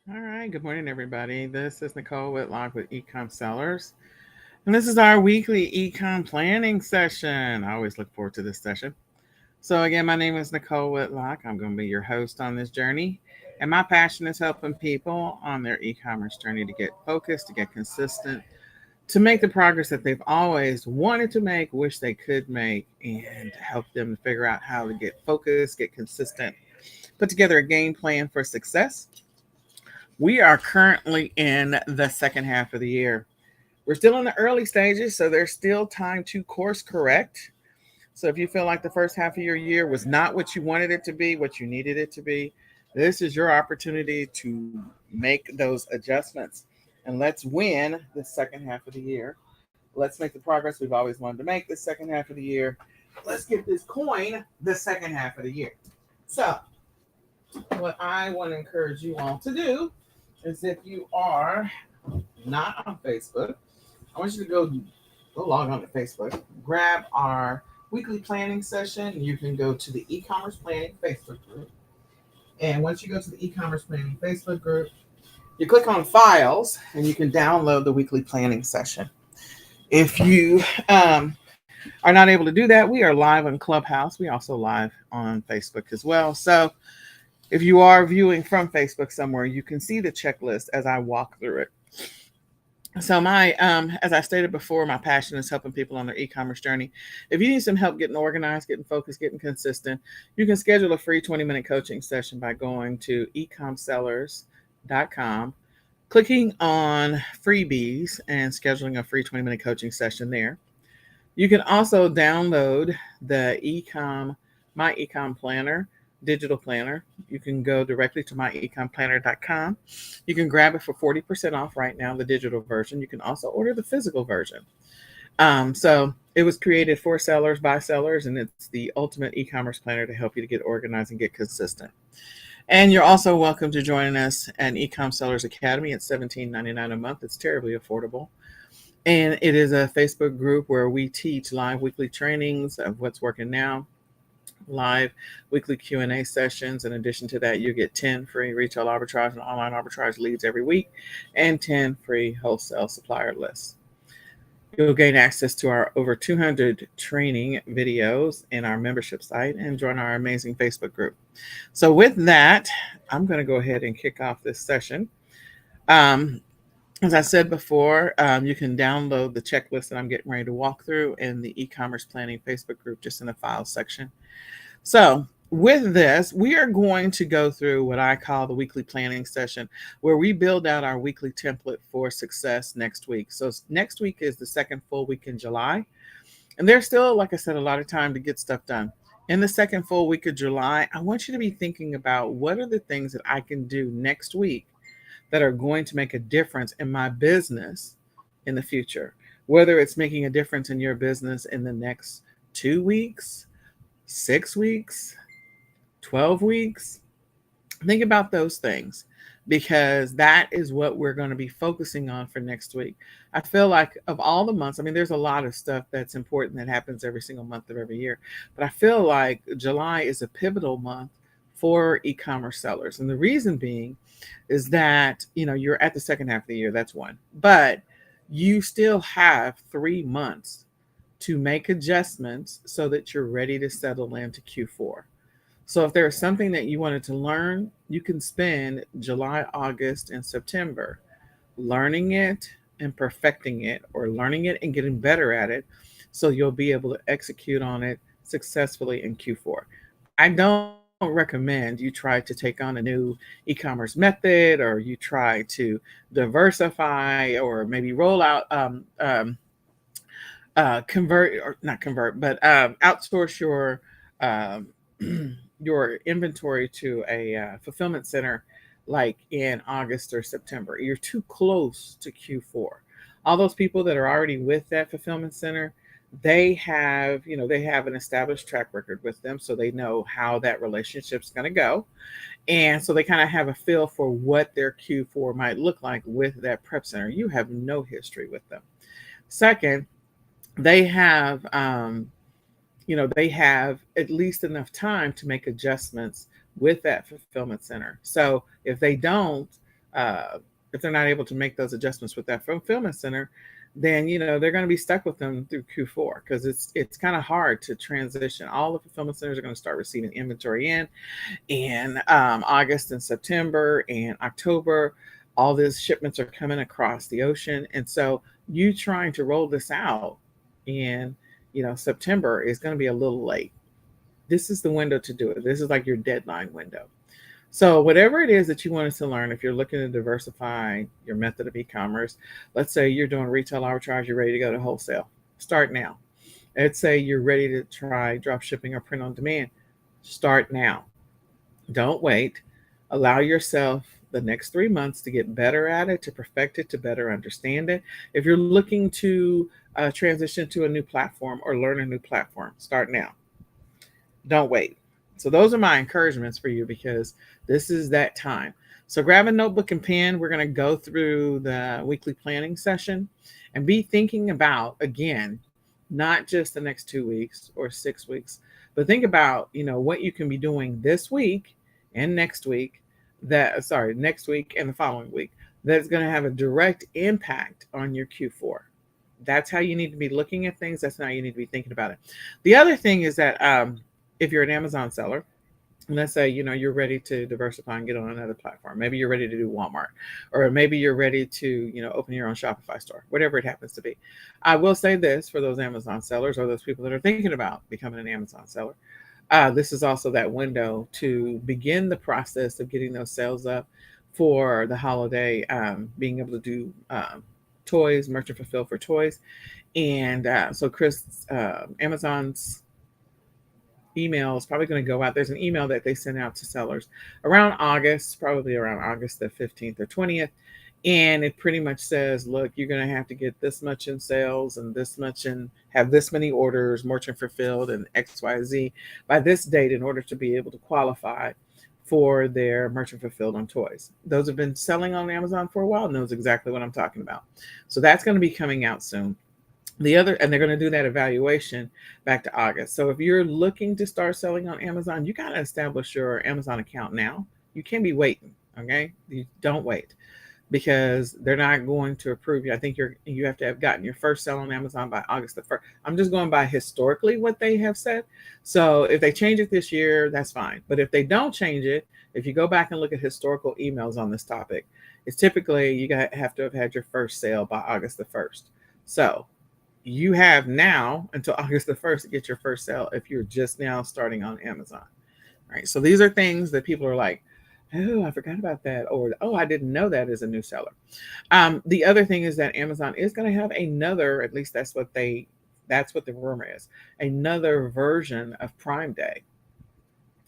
All right, good morning, everybody. This is Nicole Whitlock with Ecom Sellers, and this is our weekly ecom planning session. I always look forward to this session. So, again, my name is Nicole Whitlock. I'm going to be your host on this journey, and my passion is helping people on their e commerce journey to get focused, to get consistent, to make the progress that they've always wanted to make, wish they could make, and help them to figure out how to get focused, get consistent, put together a game plan for success. We are currently in the second half of the year. We're still in the early stages, so there's still time to course correct. So if you feel like the first half of your year was not what you wanted it to be, what you needed it to be, this is your opportunity to make those adjustments. And let's win the second half of the year. Let's make the progress we've always wanted to make this second half of the year. Let's get this coin the second half of the year. So, what I want to encourage you all to do is if you are not on Facebook, I want you to go log on to Facebook, grab our weekly planning session. You can go to the e-commerce planning Facebook group. And once you go to the e-commerce planning Facebook group, you click on files and you can download the weekly planning session. If you are not able to do that, we are live on Clubhouse. We also live on Facebook as well. So if you are viewing from Facebook somewhere, you can see the checklist as I walk through it. So my as I stated before, my passion is helping people on their e-commerce journey. If you need some help getting organized, getting focused, getting consistent, you can schedule a free 20-minute coaching session by going to ecomsellers.com, clicking on freebies and scheduling a free 20-minute coaching session there. You can also download the my ecom planner digital planner. You can go directly to myecomplanner.com. You can grab it for 40% off right now, the digital version. You can also order the physical version. So it was created for sellers by sellers, and it's the ultimate e-commerce planner to help you to get organized and get consistent. And you're also welcome to join us at Ecom Sellers Academy at $17.99 a month. It's terribly affordable. And it is a Facebook group where we teach live weekly trainings of what's working now, live weekly Q&A sessions. In addition to that, you get 10 free retail arbitrage and online arbitrage leads every week and 10 free wholesale supplier lists. You'll gain access to our over 200 training videos in our membership site and join our amazing Facebook group. So with that, I'm going to go ahead and kick off this session. As I said before, you can download the checklist that I'm getting ready to walk through in the e-commerce planning Facebook group, just in the files section. So with this, we are going to go through what I call the weekly planning session, where we build out our weekly template for success next week. So next week is the second full week in July. And there's still, like I said, a lot of time to get stuff done. In the second full week of July, I want you to be thinking about what are the things that I can do next week that are going to make a difference in my business in the future, whether it's making a difference in your business in the next 2 weeks, 6 weeks, 12 weeks. Think about those things because that is what we're going to be focusing on for next week. I feel like of all the months, I mean, there's a lot of stuff that's important that happens every single month of every year, but I feel like July is a pivotal month for e-commerce sellers. And the reason being is that, you're at the second half of the year, that's one, but you still have 3 months to make adjustments so that you're ready to settle into Q4. So if there's something that you wanted to learn, you can spend July, August, and September learning it and perfecting it, or learning it and getting better at it so you'll be able to execute on it successfully in Q4. I don't recommend you try to take on a new e-commerce method, or you try to diversify, or maybe roll out convert, or not convert, but outsource um, your inventory to a fulfillment center like in August or September. You're too close to Q4. All those people that are already with that fulfillment center, they have an established track record with them, so they know how that relationship's going to go, and so they kind of have a feel for what their Q4 might look like with that prep center. You have no history with them. Second, they have they have at least enough time to make adjustments with that fulfillment center. So if they don't, if they're not able to make those adjustments with that fulfillment center, then they're going to be stuck with them through Q4 because it's kind of hard to transition. All the fulfillment centers are going to start receiving inventory in August and September and October. All these shipments are coming across the ocean, and so you trying to roll this out in September is going to be a little late. This is the window to do it. This is like your deadline window. So whatever it is that you want us to learn, if you're looking to diversify your method of e-commerce, let's say you're doing retail arbitrage, you're ready to go to wholesale, start now. Let's say you're ready to try drop shipping or print on demand, start now. Don't wait. Allow yourself the next 3 months to get better at it, to perfect it, to better understand it. If you're looking to transition to a new platform or learn a new platform, start now. Don't wait. So those are my encouragements for you because this is that time. So grab a notebook and pen. We're going to go through the weekly planning session and be thinking about, again, not just the next 2 weeks or 6 weeks, but think about, what you can be doing this week and next week next week and the following week that's going to have a direct impact on your Q4. That's how you need to be looking at things. That's how you need to be thinking about it. The other thing is that if you're an Amazon seller, let's say you're ready to diversify and get on another platform, maybe you're ready to do Walmart, or maybe you're ready to open your own Shopify store, whatever it happens to be. I will say this for those Amazon sellers or those people that are thinking about becoming an Amazon seller. This is also that window to begin the process of getting those sales up for the holiday, being able to do toys, merchant fulfill for toys. And so Chris, Amazon's email is probably going to go out. There's an email that they send out to sellers around August, probably around August the 15th or 20th. And it pretty much says, look, you're going to have to get this much in sales and this much and have this many orders, merchant fulfilled and XYZ by this date in order to be able to qualify for their merchant fulfilled on toys. Those have been selling on Amazon for a while, knows exactly what I'm talking about. So that's going to be coming out soon. And they're going to do that evaluation back to August. So if you're looking to start selling on Amazon, you got to establish your Amazon account now. You can't be waiting. Okay. You don't wait because they're not going to approve you. I think you have to have gotten your first sale on Amazon by August the 1st. I'm just going by historically what they have said. So if they change it this year, that's fine. But if they don't change it, if you go back and look at historical emails on this topic, it's typically you have to have had your first sale by August the 1st. So you have now until August the 1st to get your first sale if you're just now starting on Amazon. All right. So these are things that people are like, oh, I forgot about that. Or, oh, I didn't know that as a new seller. The other thing is that Amazon is going to have another, at least that's what the rumor is, another version of Prime Day.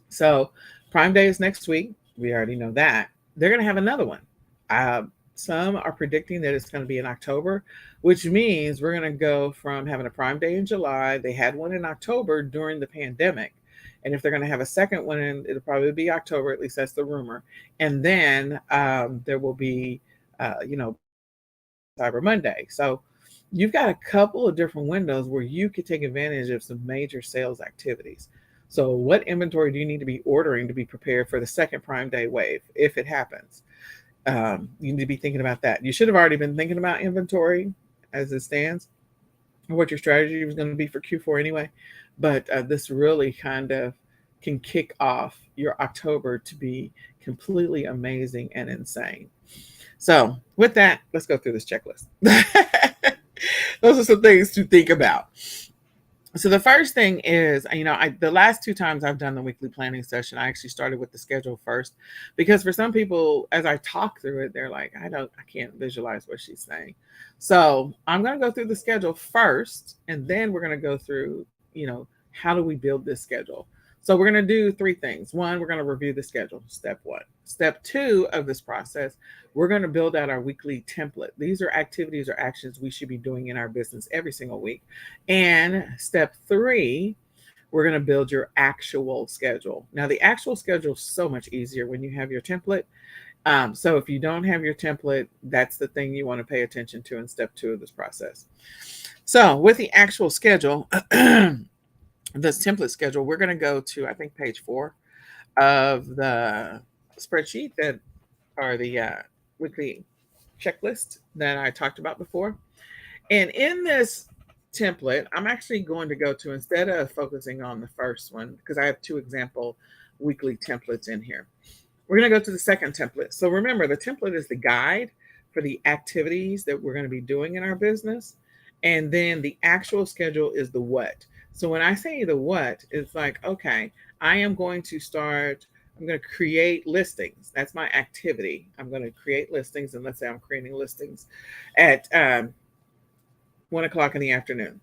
So Prime Day is next week. We already know that. They're going to have another one. Some are predicting that it's going to be in October, which means we're going to go from having a Prime Day in July. They had one in October during the pandemic. And if they're going to have a second one, it'll probably be October, at least that's the rumor. And then there will be, Cyber Monday. So you've got a couple of different windows where you could take advantage of some major sales activities. So what inventory do you need to be ordering to be prepared for the second Prime Day wave, if it happens? You need to be thinking about that. You should have already been thinking about inventory as it stands, or what your strategy was going to be for Q4 anyway. But this really kind of can kick off your October to be completely amazing and insane. So with that, let's go through this checklist. Those are some things to think about. So the first thing is, the last 2 times I've done the weekly planning session, I actually started with the schedule first, because for some people, as I talk through it, they're like, I can't visualize what she's saying. So I'm going to go through the schedule first, and then we're going to go through, how do we build this schedule? So we're going to do 3 things. 1, we're going to review the schedule, step 1. Step 2 of this process, we're going to build out our weekly template. These are activities or actions we should be doing in our business every single week. And step 3, we're going to build your actual schedule. Now, the actual schedule is so much easier when you have your template. So if you don't have your template, that's the thing you want to pay attention to in step 2 of this process. So with the actual schedule, this template schedule, we're going to go to, I think, page 4 of the spreadsheet, that are the weekly checklist that I talked about before. And in this template, I'm actually going to go to, instead of focusing on the first one, because I have two example weekly templates in here, we're going to go to the second template. So remember, the template is the guide for the activities that we're going to be doing in our business. And then the actual schedule is the what. So when I say the what, it's like, okay, I am going to start, I'm going to create listings. That's my activity. I'm going to create listings. And let's say I'm creating listings at 1 o'clock in the afternoon,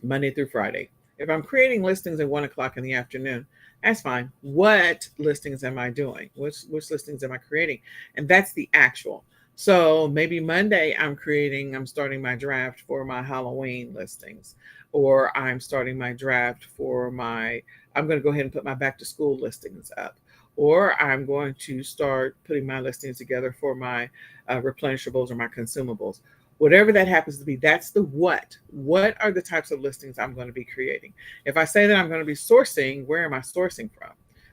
Monday through Friday. If I'm creating listings at 1 o'clock in the afternoon, that's fine. What listings am I doing? Which listings am I creating? And that's the actual. So maybe Monday I'm starting my draft for my Halloween listings, or I'm starting my draft for I'm going to go ahead and put my back to school listings up, or I'm going to start putting my listings together for my replenishables or my consumables. Whatever that happens to be, that's the what. What are the types of listings I'm going to be creating? If I say that I'm going to be sourcing, where am I sourcing from?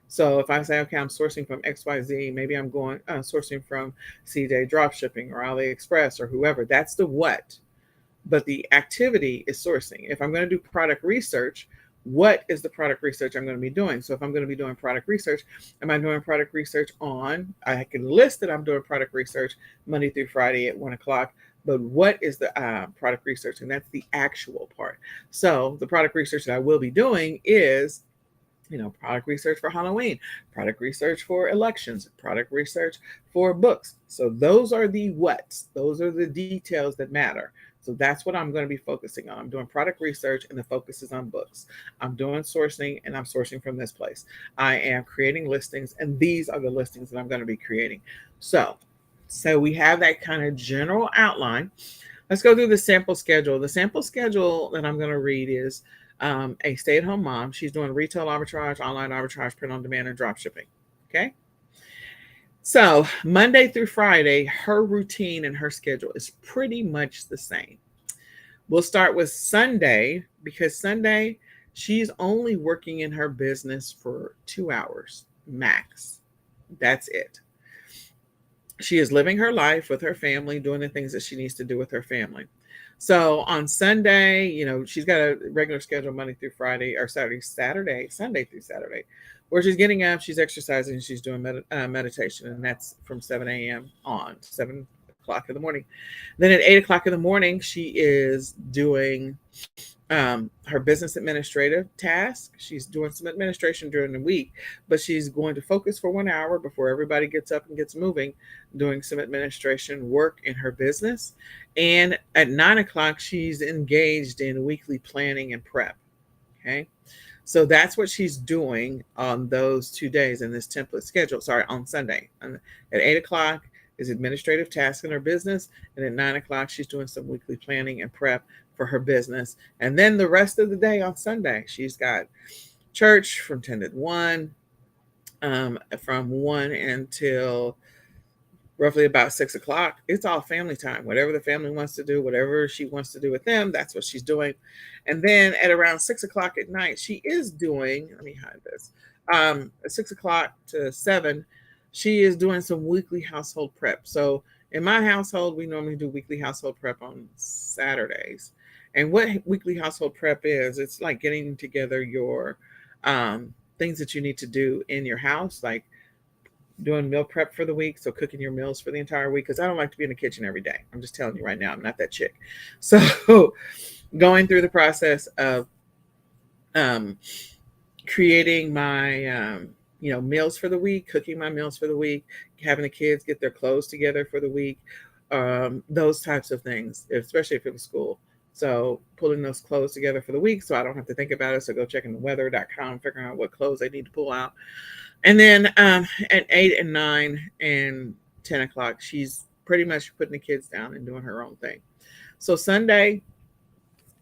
So if I say, okay, I'm sourcing from XYZ, maybe I'm going sourcing from CJ Dropshipping or AliExpress or whoever. That's the what. But the activity is sourcing. If I'm going to do product research, what is the product research I'm going to be doing? So if I'm going to be doing product research, am I doing product research I can list that I'm doing product research Monday through Friday at 1 o'clock, but what is the product research? And that's the actual part. So the product research that I will be doing is, product research for Halloween, product research for elections, product research for books. So those are the what's, those are the details that matter. So that's what I'm going to be focusing on. I'm doing product research and the focus is on books. I'm doing sourcing and I'm sourcing from this place. I am creating listings and these are the listings that I'm going to be creating. So we have that kind of general outline. Let's go through the sample schedule. The sample schedule that I'm going to read is a stay-at-home mom. She's doing retail arbitrage, online arbitrage, print on demand, and drop shipping. Okay. So Monday through Friday, her routine and her schedule is pretty much the same. We'll start with Sunday because Sunday, she's only working in her business for 2 hours max. That's it. She is living her life with her family, doing the things that she needs to do with her family. So on Sunday, she's got a regular schedule Monday through Friday, or Sunday through Saturday, where she's getting up, she's exercising, she's doing meditation, and that's from 7 a.m. on 7 o'clock in the morning. Then at 8 o'clock in the morning, she is doing her business administrative task. She's doing some administration during the week, but she's going to focus for 1 hour before everybody gets up and gets moving, doing some administration work in her business. And at 9 o'clock, she's engaged in weekly planning and prep. Okay. So that's what she's doing on those 2 days in this template schedule. Sorry, on Sunday. At 8 o'clock is administrative tasks in her business. And at 9 o'clock, she's doing some weekly planning and prep for her business. And then the rest of the day on Sunday, she's got church from 10 to 1, from 1 until roughly about 6 o'clock. It's all family time. Whatever the family wants to do, whatever she wants to do with them, that's what she's doing. And then at around 6 o'clock at night, she is doing, let me hide this, at 6 o'clock to 7, she is doing some weekly household prep. So in my household, we normally do weekly household prep on Saturdays. And what weekly household prep is, it's like getting together your things that you need to do in your house, like doing meal prep for the week. So cooking your meals for the entire week, because I don't like to be in the kitchen every day. I'm just telling you right now, I'm not that chick. So going through the process of creating my meals for the week, cooking my meals for the week, having the kids get their clothes together for the week, those types of things, especially if it was school. So pulling those clothes together for the week so I don't have to think about it. So go checking the weather.com, figuring out what clothes I need to pull out. And then at 8 and 9 and 10 o'clock, she's pretty much putting the kids down and doing her own thing. So Sunday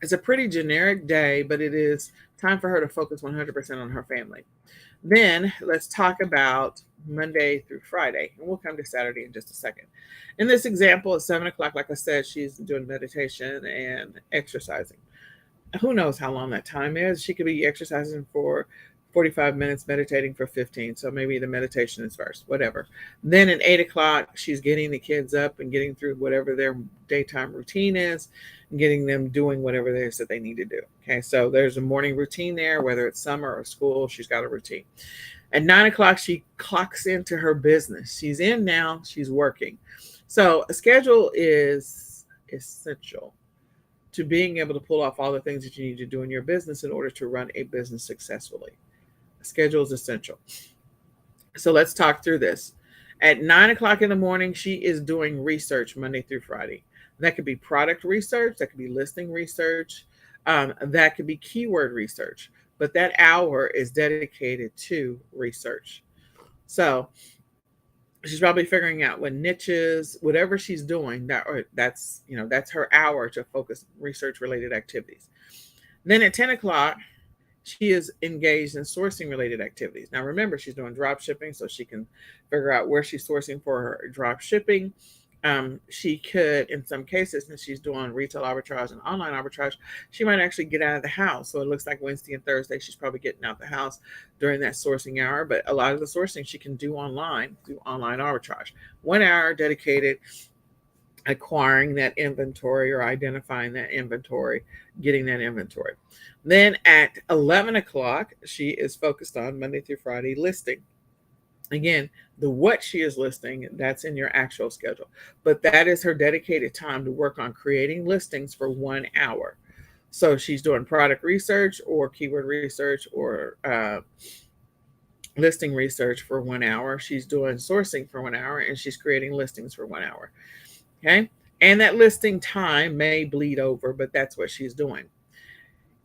is a pretty generic day, but it is time for her to focus 100% on her family. Then let's talk about Monday through Friday, and we'll come to Saturday in just a second. In this example, at 7 o'clock, like I said, she's doing meditation and exercising. Who knows how long that time is? She could be exercising for 45 minutes, meditating for 15. So maybe the meditation is first, whatever. Then at 8 o'clock, she's getting the kids up and getting through whatever their daytime routine is and getting them doing whatever it is that they need to do. Okay, so there's a morning routine there, whether it's summer or school, she's got a routine. At 9 o'clock, she clocks into her business. She's in now, she's working. So a schedule is essential to being able to pull off all the things that you need to do in your business in order to run a business successfully. A schedule is essential. So let's talk through this. At 9 o'clock in the morning, she is doing research Monday through Friday. That could be product research, that could be listing research, that could be keyword research. But that hour is dedicated to research. So she's probably figuring out what niches, whatever she's doing, that's her hour to focus research related activities. Then at 10 o'clock, she is engaged in sourcing related activities. Now remember, she's doing drop shipping, so she can figure out where she's sourcing for her drop shipping. She could, in some cases, since she's doing retail arbitrage and online arbitrage, she might actually get out of the house. So it looks like Wednesday and Thursday, she's probably getting out the house during that sourcing hour. But a lot of the sourcing she can do online through online arbitrage. 1 hour dedicated acquiring that inventory or identifying that inventory, getting that inventory. Then at 11 o'clock, she is focused on Monday through Friday listing. Again, the what she is listing, that's in your actual schedule. But that is her dedicated time to work on creating listings for 1 hour. So she's doing product research or keyword research or listing research for 1 hour. She's doing sourcing for 1 hour, and she's creating listings for 1 hour. Okay. And that listing time may bleed over, but that's what she's doing.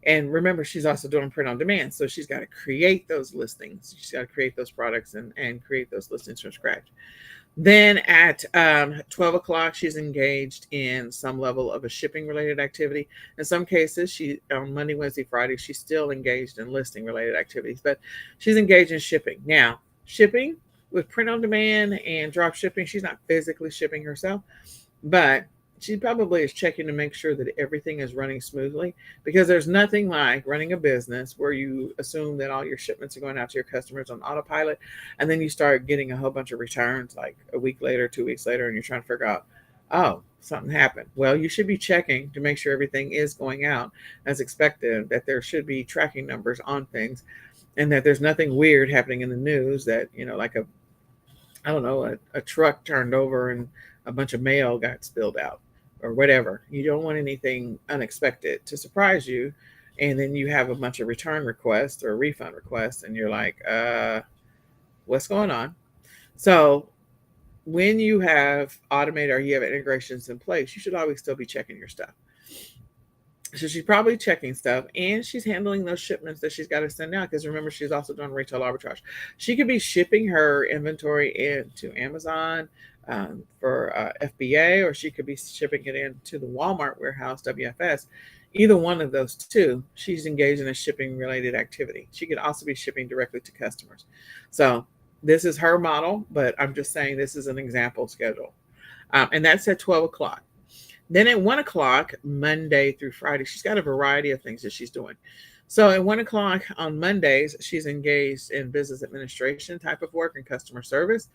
And remember, she's also doing print on demand. So she's got to create those listings. She's got to create those products and create those listings from scratch. Then at 12 o'clock, she's engaged in some level of a shipping related activity. In some cases, she on Monday, Wednesday, Friday, she's still engaged in listing related activities, but she's engaged in shipping. Now, shipping with print on demand and drop shipping, she's not physically shipping herself, but she probably is checking to make sure that everything is running smoothly, because there's nothing like running a business where you assume that all your shipments are going out to your customers on autopilot, and then you start getting a whole bunch of returns like a week later, 2 weeks later, and you're trying to figure out, oh, something happened. Well, you should be checking to make sure everything is going out as expected, that there should be tracking numbers on things, and that there's nothing weird happening in the news that, like a truck turned over and a bunch of mail got spilled out or whatever. You don't want anything unexpected to surprise you. And then you have a bunch of return requests or refund requests, and you're like, what's going on? So when you have automated or you have integrations in place, you should always still be checking your stuff. So she's probably checking stuff, and she's handling those shipments that she's got to send out. Because remember, she's also doing retail arbitrage. She could be shipping her inventory into Amazon for FBA, or she could be shipping it into the Walmart warehouse, WFS. Either one of those two, she's engaged in a shipping related activity. She could also be shipping directly to customers. So this is her model, but I'm just saying this is an example schedule. And that's at 12 o'clock. Then at 1 o'clock, Monday through Friday, she's got a variety of things that she's doing. So at 1 o'clock on Mondays, she's engaged in business administration type of work and customer service.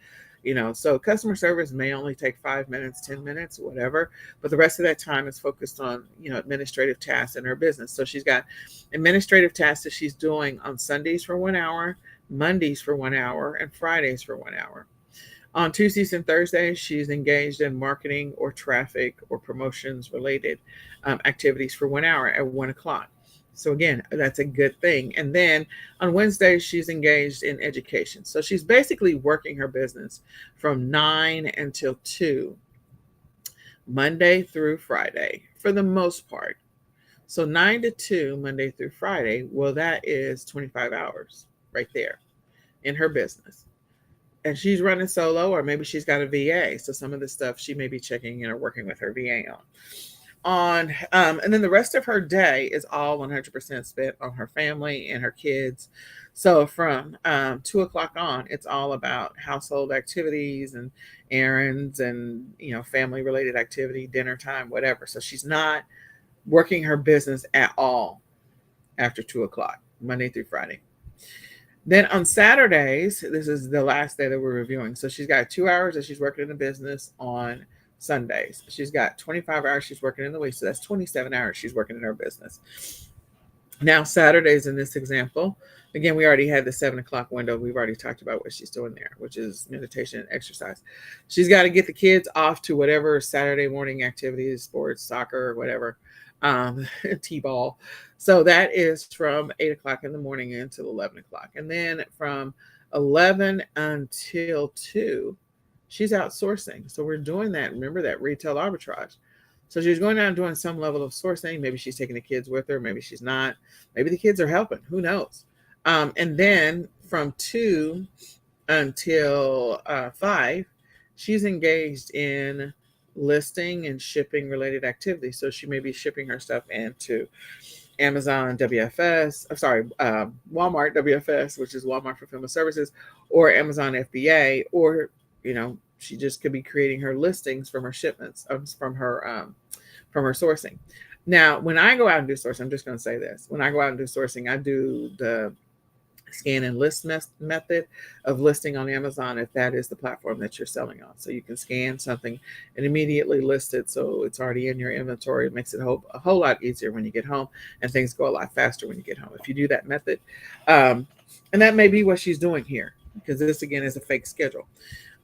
So customer service may only take 5 minutes, 10 minutes, whatever, but the rest of that time is focused on, administrative tasks in her business. So she's got administrative tasks that she's doing on Sundays for 1 hour, Mondays for 1 hour, and Fridays for 1 hour. On Tuesdays and Thursdays, she's engaged in marketing or traffic or promotions related activities for 1 hour at 1 o'clock. So again, that's a good thing. And then on Wednesdays, she's engaged in education. So she's basically working her business from 9 until 2, Monday through Friday, for the most part. So 9 to 2, Monday through Friday, well, that is 25 hours right there in her business. And she's running solo, or maybe she's got a VA. So some of the stuff she may be checking in or working with her VA on. And then the rest of her day is all 100% spent on her family and her kids. So from 2 o'clock on, it's all about household activities and errands and, family related activity, dinner time, whatever. So she's not working her business at all after 2 o'clock, Monday through Friday. Then on Saturdays, this is the last day that we're reviewing. So she's got 2 hours that she's working in the business on Sundays. She's got 25 hours she's working in the week. So that's 27 hours she's working in her business. Now, Saturdays in this example, again, we already had the 7 o'clock window. We've already talked about what she's doing there, which is meditation and exercise. She's got to get the kids off to whatever Saturday morning activities, sports, soccer, whatever, T-ball. So that is from 8 o'clock in the morning until 11 o'clock. And then from 11 until 2, she's outsourcing. So we're doing that. Remember that retail arbitrage. So she's going out and doing some level of sourcing. Maybe she's taking the kids with her. Maybe she's not. Maybe the kids are helping. Who knows? And then from 2 until 5, she's engaged in listing and shipping related activities. So she may be shipping her stuff into Amazon WFS, Walmart WFS, which is Walmart Fulfillment Services, or Amazon FBA, or she just could be creating her listings from her shipments, from her sourcing. Now, when I go out and do sourcing, I'm just going to say this: when I go out and do sourcing, I do the scan and list method of listing on Amazon, if that is the platform that you're selling on. So you can scan something and immediately list it, so it's already in your inventory. It makes it a whole lot easier when you get home, and things go a lot faster when you get home if you do that method. And that may be what she's doing here, because this again is a fake schedule.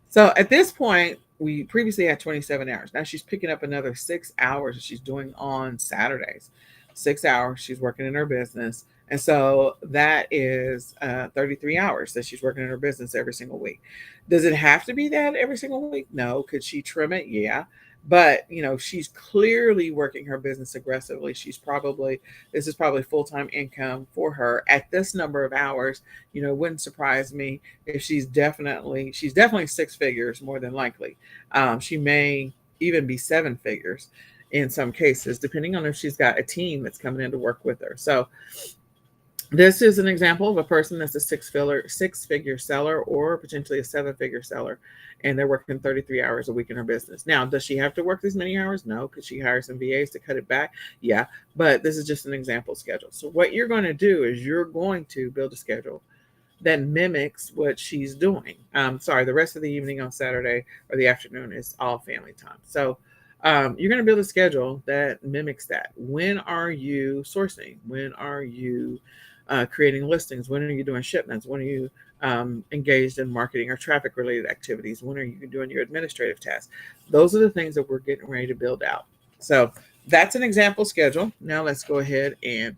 So at this point, we previously had 27 hours. Now she's picking up another 6 hours that she's doing on Saturdays. 6 hours she's working in her business. And so that is 33 hours that she's working in her business every single week. Does it have to be that every single week? No. Could she trim it? Yeah. But, she's clearly working her business aggressively. This is probably full-time income for her at this number of hours. It wouldn't surprise me if she's definitely 6 figures, more than likely. She may even be 7 figures in some cases, depending on if she's got a team that's coming in to work with her. So this is an example of a person that's a six-figure seller, or potentially a 7-figure seller, and they're working 33 hours a week in her business. Now, does she have to work these many hours? No. Could she hire some VAs to cut it back? Yeah, but this is just an example schedule. So what you're going to do is you're going to build a schedule that mimics what she's doing. The rest of the evening on Saturday or the afternoon is all family time. So you're going to build a schedule that mimics that. When are you sourcing? When are you creating listings? When are you doing shipments? When are you engaged in marketing or traffic related activities? When are you doing your administrative tasks? Those are the things that we're getting ready to build out. So that's an example schedule. Now let's go ahead and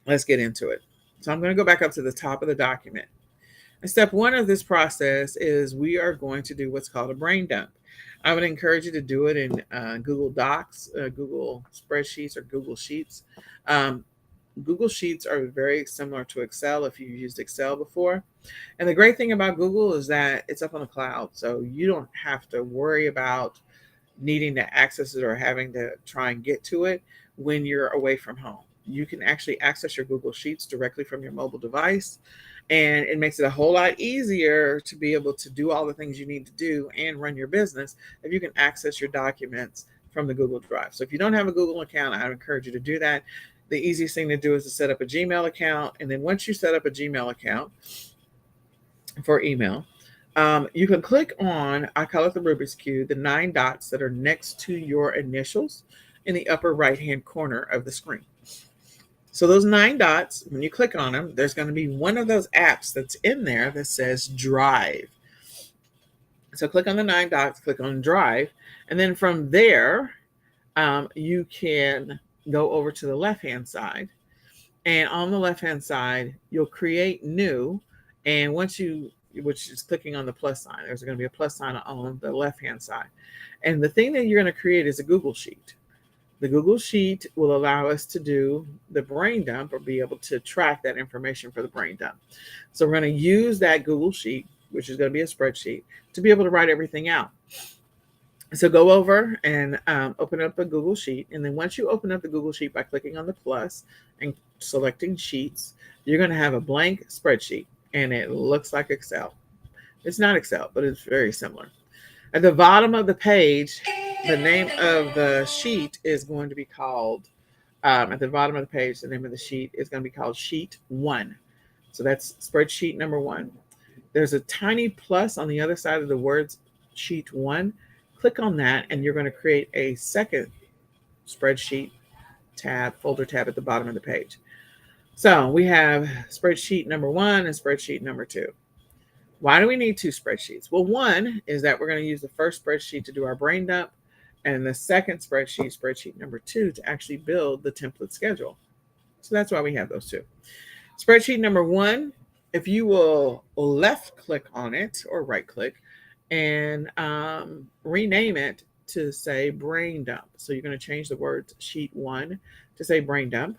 let's get into it. So I'm going to go back up to the top of the document. And step 1 of this process is we are going to do what's called a brain dump. I would encourage you to do it in Google Docs, Google Spreadsheets, or Google Sheets. Google Sheets are very similar to Excel if you've used Excel before. And the great thing about Google is that it's up on the cloud. So you don't have to worry about needing to access it or having to try and get to it when you're away from home. You can actually access your Google Sheets directly from your mobile device. And it makes it a whole lot easier to be able to do all the things you need to do and run your business if you can access your documents from the Google Drive. So if you don't have a Google account, I would encourage you to do that. The easiest thing to do is to set up a Gmail account. And then once you set up a Gmail account for email, you can click on, I call it the Rubik's Cube, the 9 dots that are next to your initials in the upper right-hand corner of the screen. So those 9 dots, when you click on them, there's going to be one of those apps that's in there that says Drive. So click on the 9 dots, click on Drive, and then from there, you can go over to the left-hand side. And on the left-hand side, you'll create new. And which is clicking on the plus sign, there's going to be a plus sign on the left-hand side. And the thing that you're going to create is a Google Sheet. The Google Sheet will allow us to do the brain dump, or be able to track that information for the brain dump. So we're going to use that Google Sheet, which is going to be a spreadsheet, to be able to write everything out. So go over and open up the Google Sheet. And then once you open up the Google Sheet by clicking on the plus and selecting Sheets, you're going to have a blank spreadsheet, and it looks like Excel. It's not Excel, but it's very similar. At the bottom of the page, the name of the sheet is going to be called, at the bottom of the page, the name of the sheet is going to be called Sheet 1. So that's spreadsheet number 1. There's a tiny plus on the other side of the words sheet 1. Click on that and you're going to create a second spreadsheet tab, folder tab at the bottom of the page. So we have spreadsheet number 1 and spreadsheet number 2. Why do we need 2 spreadsheets? Well, one is that we're going to use the first spreadsheet to do our brain dump, and the second spreadsheet, spreadsheet number 2, to actually build the template schedule. So that's why we have those 2. Spreadsheet number 1, if you will left click on it or right click and rename it to say brain dump. So you're going to change the word sheet 1 to say brain dump.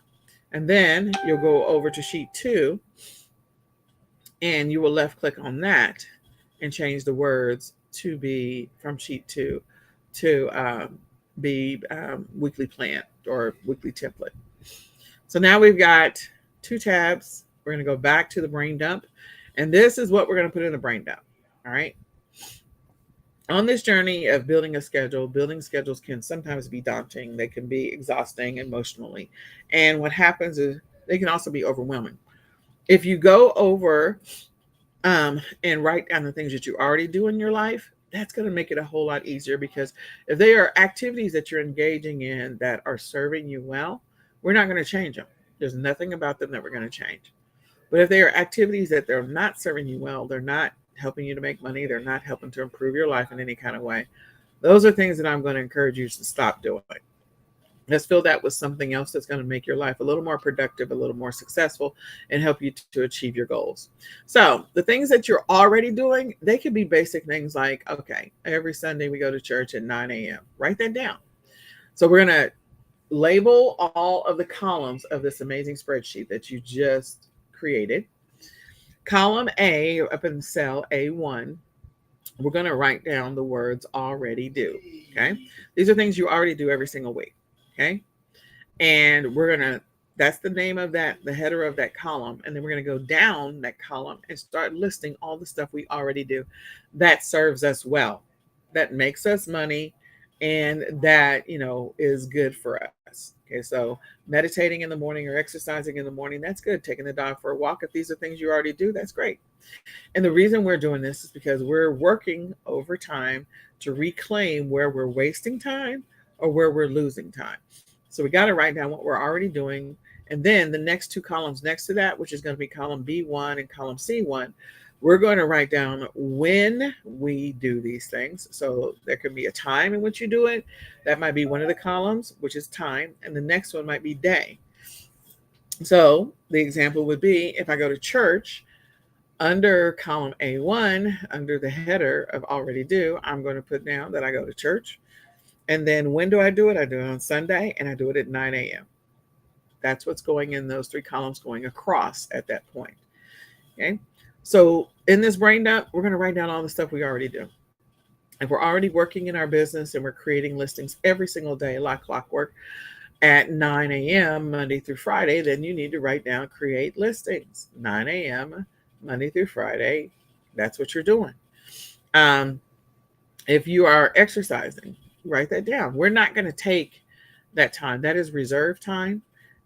And then you'll go over to sheet 2 and you will left click on that and change the words to be from sheet 2 to be weekly plan or weekly template. So now we've got 2 tabs. We're going to go back to the brain dump. And this is what we're going to put in the brain dump. All right. On this journey of building a schedule, building schedules can sometimes be daunting. They can be exhausting emotionally. And what happens is they can also be overwhelming. If you go over and write down the things that you already do in your life, that's going to make it a whole lot easier, because if they are activities that you're engaging in that are serving you well, we're not going to change them. There's nothing about them that we're going to change. But if they are activities that they're not serving you well, they're not helping you to make money, they're not helping to improve your life in any kind of way, those are things that I'm going to encourage you to stop doing. Let's fill that with something else that's going to make your life a little more productive, a little more successful, and help you to achieve your goals. So the things that you're already doing, they could be basic things like, okay, every Sunday we go to church at 9 a.m. Write that down. So we're going to label all of the columns of this amazing spreadsheet that you just created. Column A, up in cell A1, we're going to write down the words already do. Okay. These are things you already do every single week. Okay. And we're going to, that's the name of that, the header of that column. And then we're going to go down that column and start listing all the stuff we already do that serves us well, that makes us money, and that, is good for us. Okay. So meditating in the morning or exercising in the morning, that's good. Taking the dog for a walk, if these are things you already do, that's great. And the reason we're doing this is because we're working over time to reclaim where we're wasting time or where we're losing time. So we got to write down what we're already doing. And then the next 2 columns next to that, which is going to be column B1 and column C1, we're going to write down when we do these things. So there could be a time in which you do it. That might be one of the columns, which is time. And the next one might be day. So the example would be, if I go to church, under column A1, under the header of already do, I'm going to put down that I go to church. And then when do I do it? I do it on Sunday, and I do it at 9 a.m. That's what's going in those 3 columns going across at that point. Okay. So in this brain dump, we're going to write down all the stuff we already do. If we're already working in our business and we're creating listings every single day, like clockwork, at 9 a.m. Monday through Friday, then you need to write down create listings, 9 a.m. Monday through Friday. That's what you're doing. If you are exercising, write that down. We're not going to take that time. That is reserved time,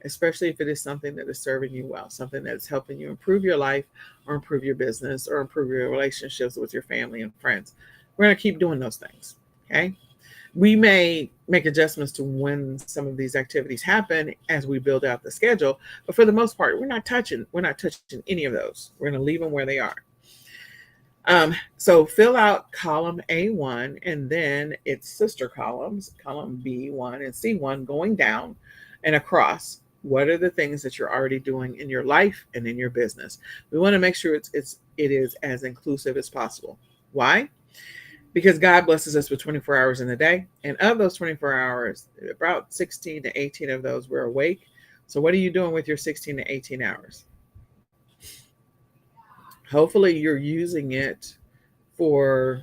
especially if it is something that is serving you well, something that's helping you improve your life or improve your business or improve your relationships with your family and friends. We're going to keep doing those things. Okay. We may make adjustments to when some of these activities happen as we build out the schedule, but for the most part, we're not touching any of those. We're going to leave them where they are. So fill out column A1 and then its sister columns, column B1 and C1, going down and across. What are the things that you're already doing in your life and in your business? We want to make sure it is as inclusive as possible. Why? Because God blesses us with 24 hours in a day. And of those 24 hours, about 16 to 18 of those we're awake. So what are you doing with your 16 to 18 hours? Hopefully you're using it for,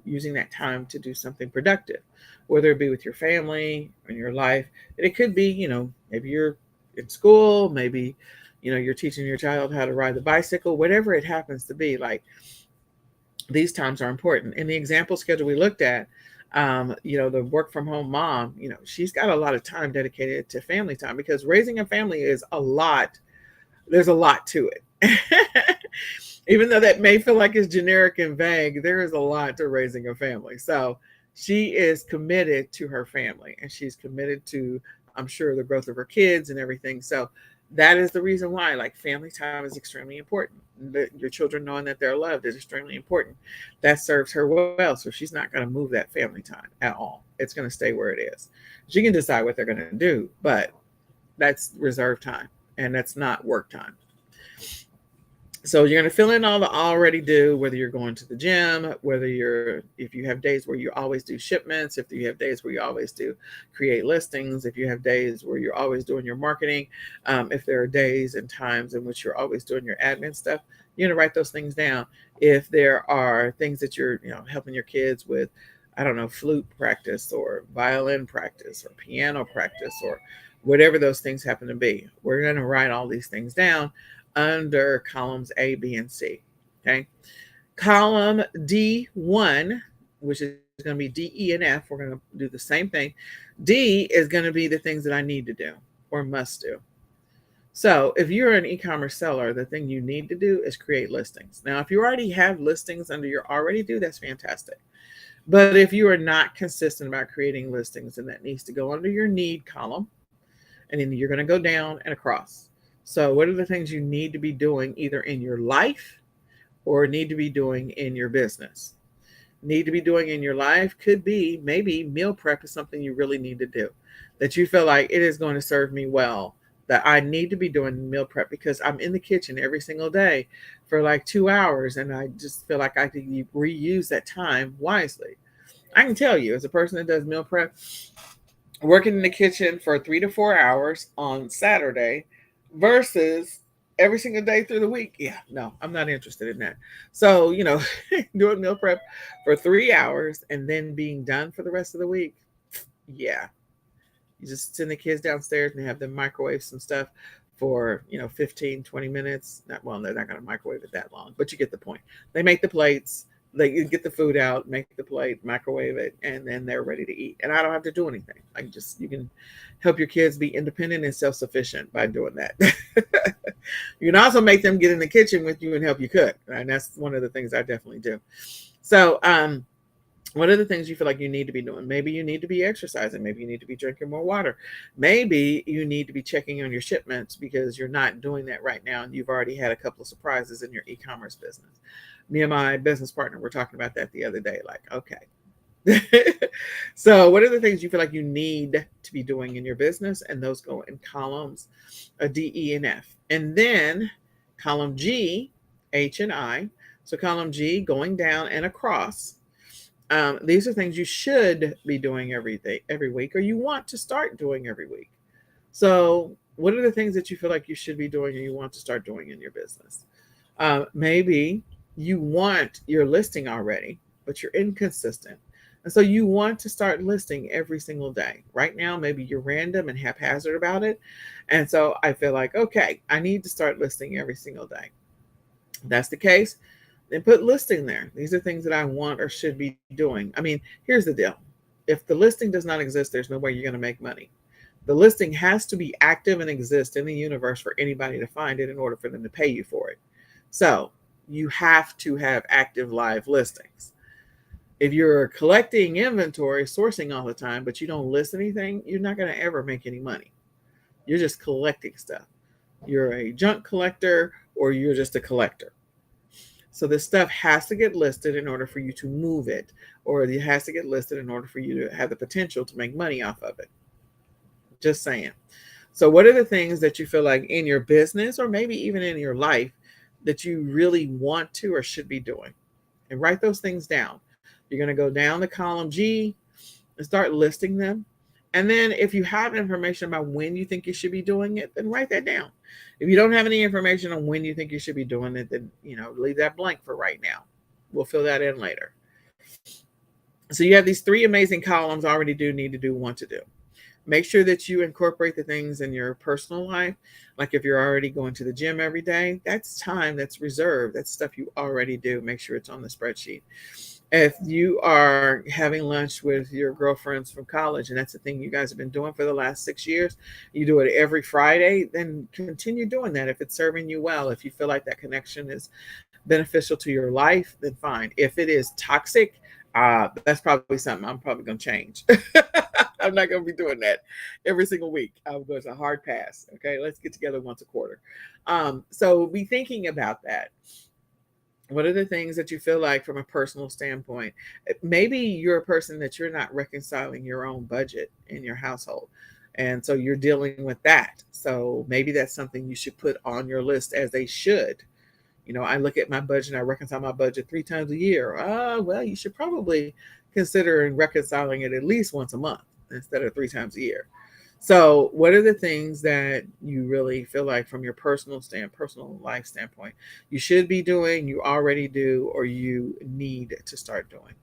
using that time to do something productive, whether it be with your family or in your life. And it could be, maybe you're in school, maybe, you're teaching your child how to ride the bicycle, whatever it happens to be. Like, these times are important. In the example schedule we looked at, the work from home mom, she's got a lot of time dedicated to family time, because raising a family is a lot. There's a lot to it. Even though that may feel like it's generic and vague, there is a lot to raising a family. So she is committed to her family, and she's committed to, I'm sure, the growth of her kids and everything. So that is the reason why, like, family time is extremely important. Your children knowing that they're loved is extremely important. That serves her well. So she's not going to move that family time at all. It's going to stay where it is. She can decide what they're going to do, but that's reserved time and that's not work time. So you're going to fill in all the already do, whether you're going to the gym, if you have days where you always do shipments, if you have days where you always do create listings, if you have days where you're always doing your marketing, if there are days and times in which you're always doing your admin stuff, you're going to write those things down. If there are things that you're, helping your kids with, I don't know, flute practice or violin practice or piano practice or whatever those things happen to be, we're going to write all these things down under columns A, B, and C. Okay. Column D1, which is going to be D, E, and F. We're going to do the same thing. D is going to be the things that I need to do or must do. So if you're an e-commerce seller, the thing you need to do is create listings. Now, if you already have listings under your already do, that's fantastic. But if you are not consistent about creating listings, then that needs to go under your need column. And then you're going to go down and across. So what are the things you need to be doing either in your life or need to be doing in your business? Need to be doing in your life could be maybe meal prep is something you really need to do, that you feel like it is going to serve me well, that I need to be doing meal prep because I'm in the kitchen every single day for like 2 hours and I just feel like I could reuse that time wisely. I can tell you, as a person that does meal prep, working in the kitchen for 3 to 4 hours on Saturday versus every single day through the week. Yeah, no, I'm not interested in that. So, doing meal prep for 3 hours and then being done for the rest of the week. Yeah. You just send the kids downstairs and have them microwave some stuff for, 15, 20 minutes. Well, they're not going to microwave it that long, but you get the point. They make the plates, they get the food out, make the plate, microwave it, and then they're ready to eat. And I don't have to do anything. You can help your kids be independent and self-sufficient by doing that. You can also make them get in the kitchen with you and help you cook. And that's one of the things I definitely do. So, what are the things you feel like you need to be doing? Maybe you need to be exercising. Maybe you need to be drinking more water. Maybe you need to be checking on your shipments because you're not doing that right now. And you've already had a couple of surprises in your e-commerce business. Me and my business partner were talking about that the other day. Like, okay. So what are the things you feel like you need to be doing in your business? And those go in columns D, E, and F. And then column G, H, and I. So column G going down and across. These are things you should be doing every week, or you want to start doing every week. So what are the things that you feel like you should be doing or you want to start doing in your business? Maybe you want your listing already, but you're inconsistent. And so you want to start listing every single day. Right now, maybe you're random and haphazard about it. And so I feel like, okay, I need to start listing every single day. If that's the case, then put listing there. These are things that I want or should be doing. I mean, here's the deal. If the listing does not exist, there's no way you're going to make money. The listing has to be active and exist in the universe for anybody to find it in order for them to pay you for it. So you have to have active live listings. If you're collecting inventory, sourcing all the time, but you don't list anything, you're not going to ever make any money. You're just collecting stuff. You're a junk collector or you're just a collector. So this stuff has to get listed in order for you to move it, or it has to get listed in order for you to have the potential to make money off of it. Just saying. So what are the things that you feel like in your business or maybe even in your life that you really want to or should be doing? And write those things down. You're going to go down the column G and start listing them. And then if you have information about when you think you should be doing it, then write that down. If you don't have any information on when you think you should be doing it, then, leave that blank for right now. We'll fill that in later. So you have these 3 amazing columns already do, need to do, want to do. Make sure that you incorporate the things in your personal life. Like if you're already going to the gym every day, that's time that's reserved. That's stuff you already do. Make sure it's on the spreadsheet. If you are having lunch with your girlfriends from college and that's the thing you guys have been doing for the last 6 years, you do it every Friday, then continue doing that. If it's serving you well, if you feel like that connection is beneficial to your life, then fine. If it is toxic, that's probably something I'm probably going to change. I'm not going to be doing that every single week. I'm going to hard pass. Okay, let's get together once a quarter. So be thinking about that. What are the things that you feel like from a personal standpoint? Maybe you're a person that you're not reconciling your own budget in your household. And so you're dealing with that. So maybe that's something you should put on your list as they should. I look at my budget and I reconcile my budget 3 times a year. Well, you should probably consider reconciling it at least once a month instead of 3 times a year. So, what are the things that you really feel like from your personal life standpoint, you should be doing, you already do, or you need to start doing?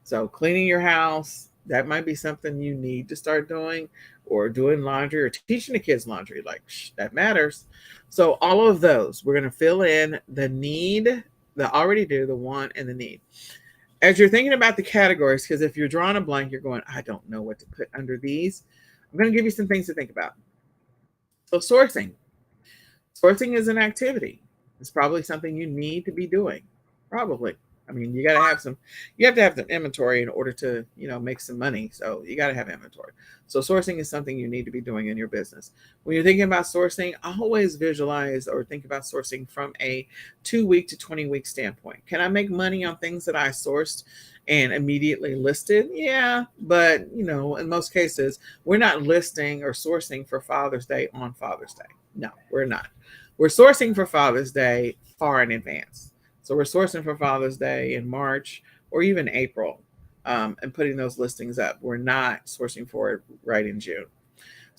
So, cleaning your house, that might be something you need to start doing, or doing laundry, or teaching the kids laundry. Like, that matters. So, all of those, we're going to fill in the need, the already do, the want, and the need. As you're thinking about the categories, because if you're drawing a blank, you're going, I don't know what to put under these. I'm going to give you some things to think about. So, sourcing. Sourcing is an activity. It's probably something you need to be doing. Probably. I mean, you have to have some inventory in order to, make some money. So you got to have inventory. So sourcing is something you need to be doing in your business. When you're thinking about sourcing, always visualize or think about sourcing from a 2-week to 20-week standpoint. Can I make money on things that I sourced and immediately listed? Yeah, but in most cases, we're not listing or sourcing for Father's Day on Father's Day. No, we're not. We're sourcing for Father's Day far in advance. So we're sourcing for Father's Day in March or even April, and putting those listings up. We're not sourcing for it right in June.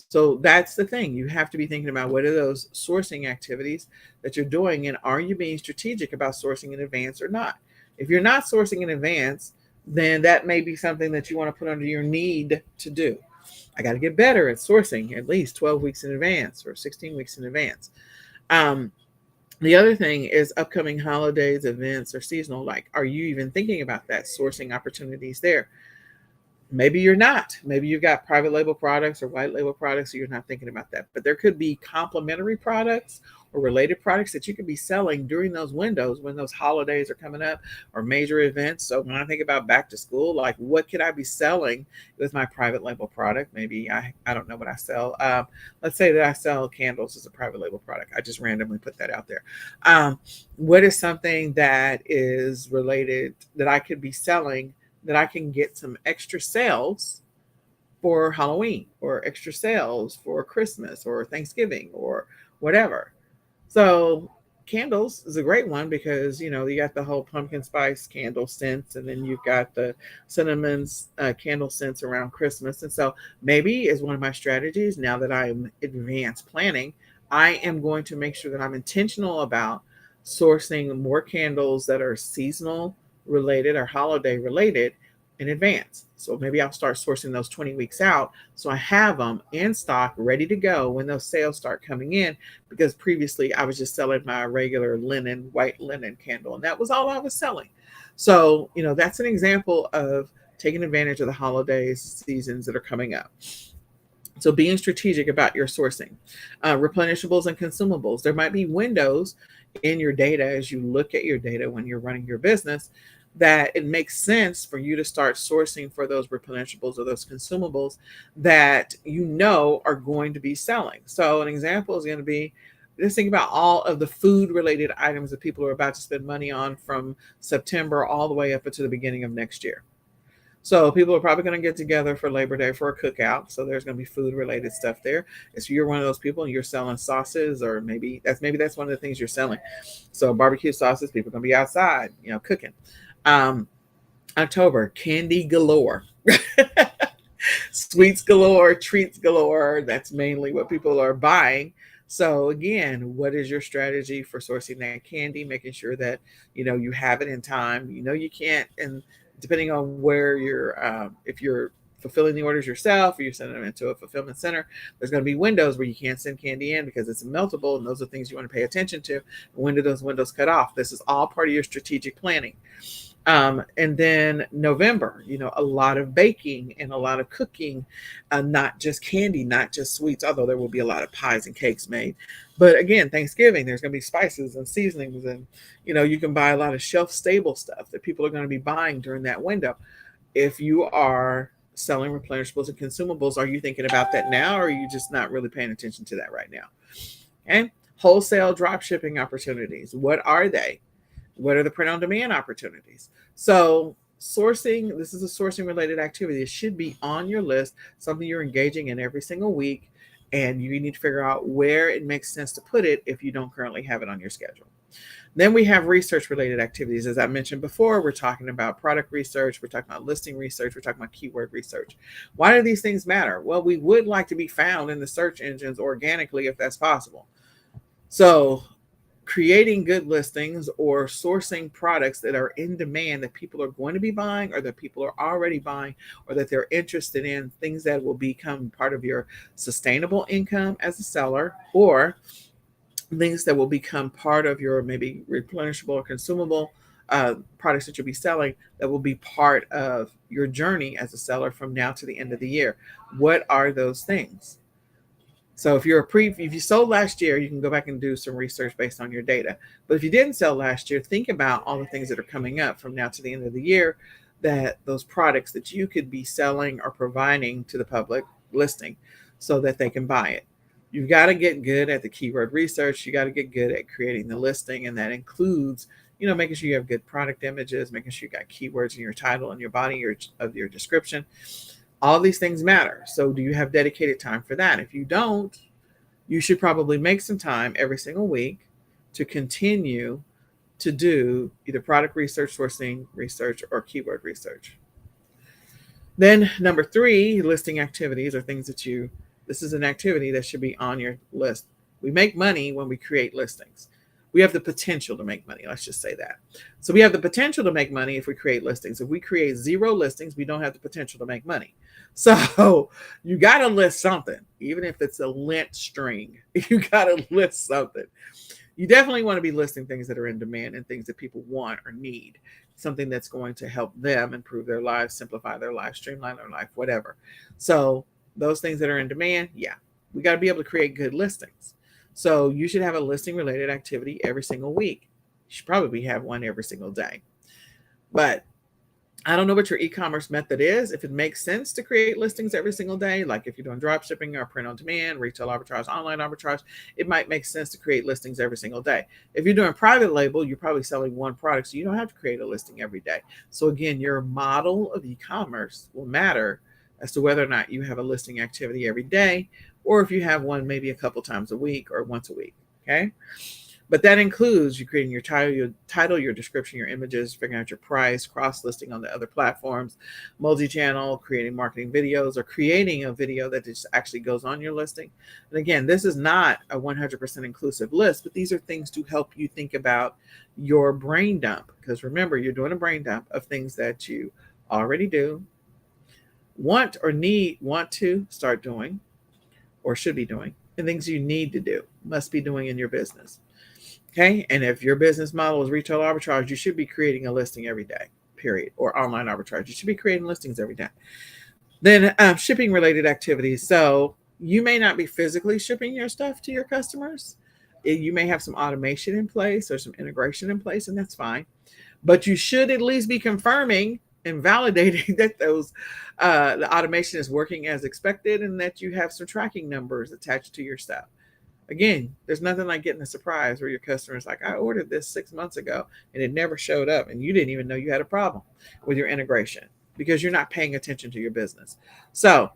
So that's the thing. You have to be thinking about what are those sourcing activities that you're doing, and are you being strategic about sourcing in advance or not? If you're not sourcing in advance, then that may be something that you want to put under your need to do. I got to get better at sourcing at least 12 weeks in advance or 16 weeks in advance. The other thing is upcoming holidays, events, or seasonal. Like, are you even thinking about that, sourcing opportunities there? Maybe you're not. Maybe you've got private label products or white label products, so you're not thinking about that. But there could be complementary products or related products that you could be selling during those windows when those holidays are coming up or major events. So when I think about back to school, like, what could I be selling with my private label product? Maybe I don't know what I sell. Let's say that I sell candles as a private label product. I just randomly put that out there. What is something that is related that I could be selling that I can get some extra sales for Halloween or extra sales for Christmas or Thanksgiving or whatever? So candles is a great one because you got the whole pumpkin spice candle scents, and then you've got the cinnamon candle scents around Christmas. And so maybe as one of my strategies, now that I'm advanced planning, I am going to make sure that I'm intentional about sourcing more candles that are seasonal related or holiday related in advance. So maybe I'll start sourcing those 20 weeks out so I have them in stock ready to go when those sales start coming in, because previously I was just selling my regular white linen candle, and that was all I was selling. So that's an example of taking advantage of the holidays seasons that are coming up. So being strategic about your sourcing. Replenishables and consumables. There might be windows in your data as you look at your data when you're running your business that it makes sense for you to start sourcing for those replenishables or those consumables that are going to be selling. So an example is going to be, just think about all of the food related items that people are about to spend money on from September all the way up until the beginning of next year. So people are probably going to get together for Labor Day for a cookout. So there's going to be food related stuff there. If you're one of those people and you're selling sauces, or maybe that's one of the things you're selling. So barbecue sauces, people are going to be outside, cooking. October, candy galore. Sweets galore, treats galore. That's mainly what people are buying. So again, what is your strategy for sourcing that candy? Making sure that you have it in time. You can't, and depending on where you're, if you're fulfilling the orders yourself or you're sending them into a fulfillment center, there's going to be windows where you can't send candy in because it's meltable, and those are things you want to pay attention to. When do those windows cut off? This is all part of your strategic planning. And then November, a lot of baking and a lot of cooking, not just candy, not just sweets, although there will be a lot of pies and cakes made. But again, Thanksgiving, there's going to be spices and seasonings, and you can buy a lot of shelf stable stuff that people are going to be buying during that window. If you are selling replenishables and consumables, are you thinking about that now, or are you just not really paying attention to that right now? Okay. Wholesale drop shipping opportunities. What are they? What are the print on demand opportunities? So, sourcing, this is a sourcing related activity. It should be on your list, something you're engaging in every single week. And you need to figure out where it makes sense to put it if you don't currently have it on your schedule. Then we have research related activities. As I mentioned before, we're talking about product research, we're talking about listing research, we're talking about keyword research. Why do these things matter? Well, we would like to be found in the search engines organically if that's possible. So, creating good listings or sourcing products that are in demand that people are going to be buying or that people are already buying or that they're interested in, things that will become part of your sustainable income as a seller, or things that will become part of your maybe replenishable or consumable products that you'll be selling that will be part of your journey as a seller from now to the end of the year. What are those things? So if you sold last year, you can go back and do some research based on your data. But if you didn't sell last year, think about all the things that are coming up from now to the end of the year, that those products that you could be selling or providing to the public, listing, so that they can buy it. You've got to get good at the keyword research. You got to get good at creating the listing, and that includes, making sure you have good product images, making sure you got keywords in your title and your body of your description. All these things matter. So do you have dedicated time for that? If you don't, you should probably make some time every single week to continue to do either product research, sourcing research, or keyword research. Then number 3, listing activities are things that this is an activity that should be on your list. We make money when we create listings. We have the potential to make money. Let's just say that. So we have the potential to make money if we create listings. If we create 0 listings, we don't have the potential to make money. So you got to list something, even if it's a lint string. You got to list something. You definitely want to be listing things that are in demand and things that people want or need, something that's going to help them improve their lives, simplify their lives, streamline their life, whatever. So those things that are in demand, yeah, we got to be able to create good listings. So you should have a listing related activity every single week. You should probably have one every single day. But I don't know what your e-commerce method is. If it makes sense to create listings every single day, like if you're doing drop shipping or print on demand, retail arbitrage, online arbitrage, it might make sense to create listings every single day. If you're doing private label, you're probably selling one product, so you don't have to create a listing every day. So again, your model of e-commerce will matter as to whether or not you have a listing activity every day, or if you have one maybe a couple times a week or once a week. Okay. But that includes you creating your title, your description, your images, figuring out your price, cross-listing on the other platforms, multi-channel, creating marketing videos, or creating a video that just actually goes on your listing. And again, this is not a 100% inclusive list, but these are things to help you think about your brain dump. Because remember, you're doing a brain dump of things that you already do, want to start doing, or should be doing, and things you need to do, must be doing in your business. Okay. And if your business model is retail arbitrage, you should be creating a listing every day, period. Or online arbitrage, you should be creating listings every day. Then shipping related activities. So you may not be physically shipping your stuff to your customers. You may have some automation in place or some integration in place, and that's fine. But you should at least be confirming and validating that the automation is working as expected and that you have some tracking numbers attached to your stuff. Again, there's nothing like getting a surprise where your customer's like, I ordered this 6 months ago and it never showed up, and you didn't even know you had a problem with your integration because you're not paying attention to your business. So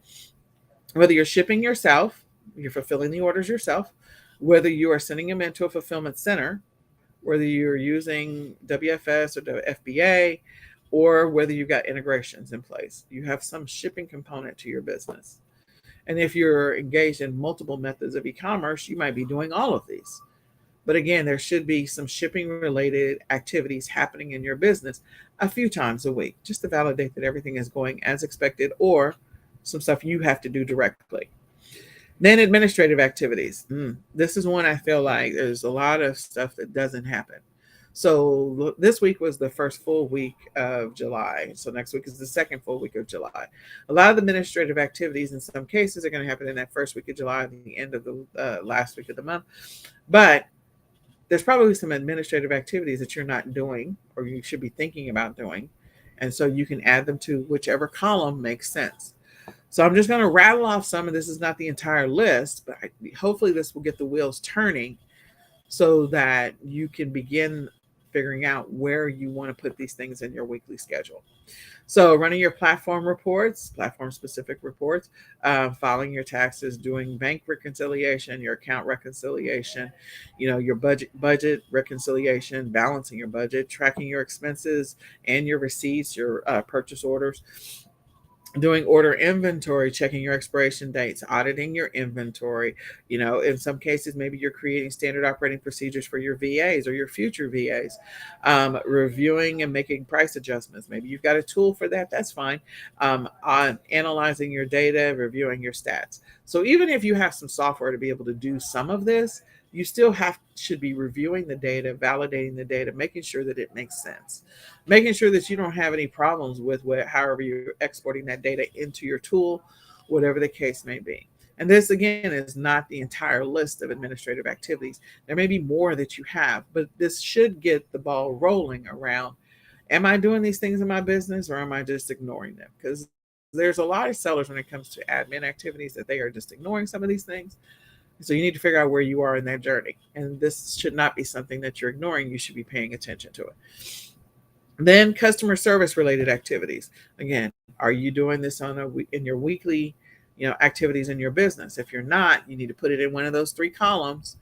whether you're shipping yourself, you're fulfilling the orders yourself, whether you are sending them into a fulfillment center, whether you're using WFS or the FBA, or whether you've got integrations in place, you have some shipping component to your business. And if you're engaged in multiple methods of e-commerce, you might be doing all of these. But again, there should be some shipping related activities happening in your business a few times a week, just to validate that everything is going as expected, or some stuff you have to do directly. Then administrative activities. This is one I feel like there's a lot of stuff that doesn't happen. So this week was the first full week of July. So next week is the second full week of July. A lot of the administrative activities in some cases are going to happen in that first week of July, the end of the last week of the month. But there's probably some administrative activities that you're not doing or you should be thinking about doing. And so you can add them to whichever column makes sense. So I'm just going to rattle off some, and this is not the entire list, but hopefully this will get the wheels turning so that you can begin figuring out where you want to put these things in your weekly schedule. So running your platform reports, platform specific reports, filing your taxes, doing bank reconciliation, your account reconciliation, your budget reconciliation, balancing your budget, tracking your expenses and your receipts, your purchase orders, doing order inventory, checking your expiration dates, auditing your inventory. In some cases, maybe you're creating standard operating procedures for your VAs or your future VAs, reviewing and making price adjustments. Maybe you've got a tool for that. That's fine. On analyzing your data, reviewing your stats. So even if you have some software to be able to do some of this, you still should be reviewing the data, validating the data, making sure that it makes sense, making sure that you don't have any problems with however you're exporting that data into your tool, whatever the case may be. And this, again, is not the entire list of administrative activities. There may be more that you have, but this should get the ball rolling around, am I doing these things in my business or am I just ignoring them? Because there's a lot of sellers when it comes to admin activities that they are just ignoring some of these things. So you need to figure out where you are in that journey. And this should not be something that you're ignoring. You should be paying attention to it. Then customer service related activities. Again, are you doing this in your weekly, activities in your business? If you're not, you need to put it in one of those 3 columns.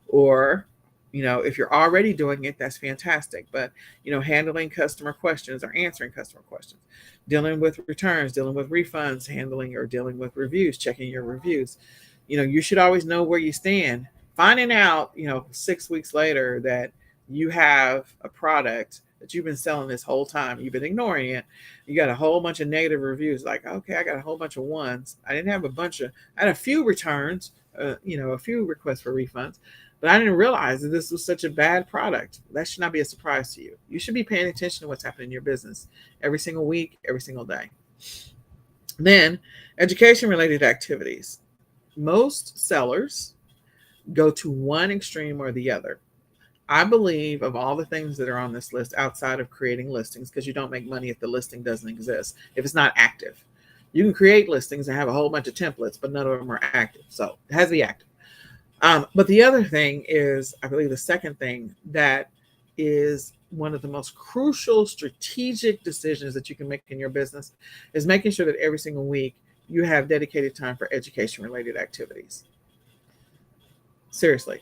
Or, if you're already doing it, that's fantastic. But, handling customer questions or answering customer questions, dealing with returns, dealing with refunds, handling or dealing with reviews, checking your reviews. You should always know where you stand. Finding out, 6 weeks later that you have a product that you've been selling this whole time, you've been ignoring it, you got a whole bunch of negative reviews, like, okay, I got a whole bunch of ones. I had a few returns, a few requests for refunds, but I didn't realize that this was such a bad product. That should not be a surprise to you. You should be paying attention to what's happening in your business every single week, every single day. Then education related activities. Most sellers go to one extreme or the other. I believe of all the things that are on this list outside of creating listings, because you don't make money if the listing doesn't exist, if it's not active. You can create listings and have a whole bunch of templates, but none of them are active. So it has to be active. But the other thing is, I believe the second thing that is one of the most crucial strategic decisions that you can make in your business is making sure that every single week you have dedicated time for education related activities. Seriously.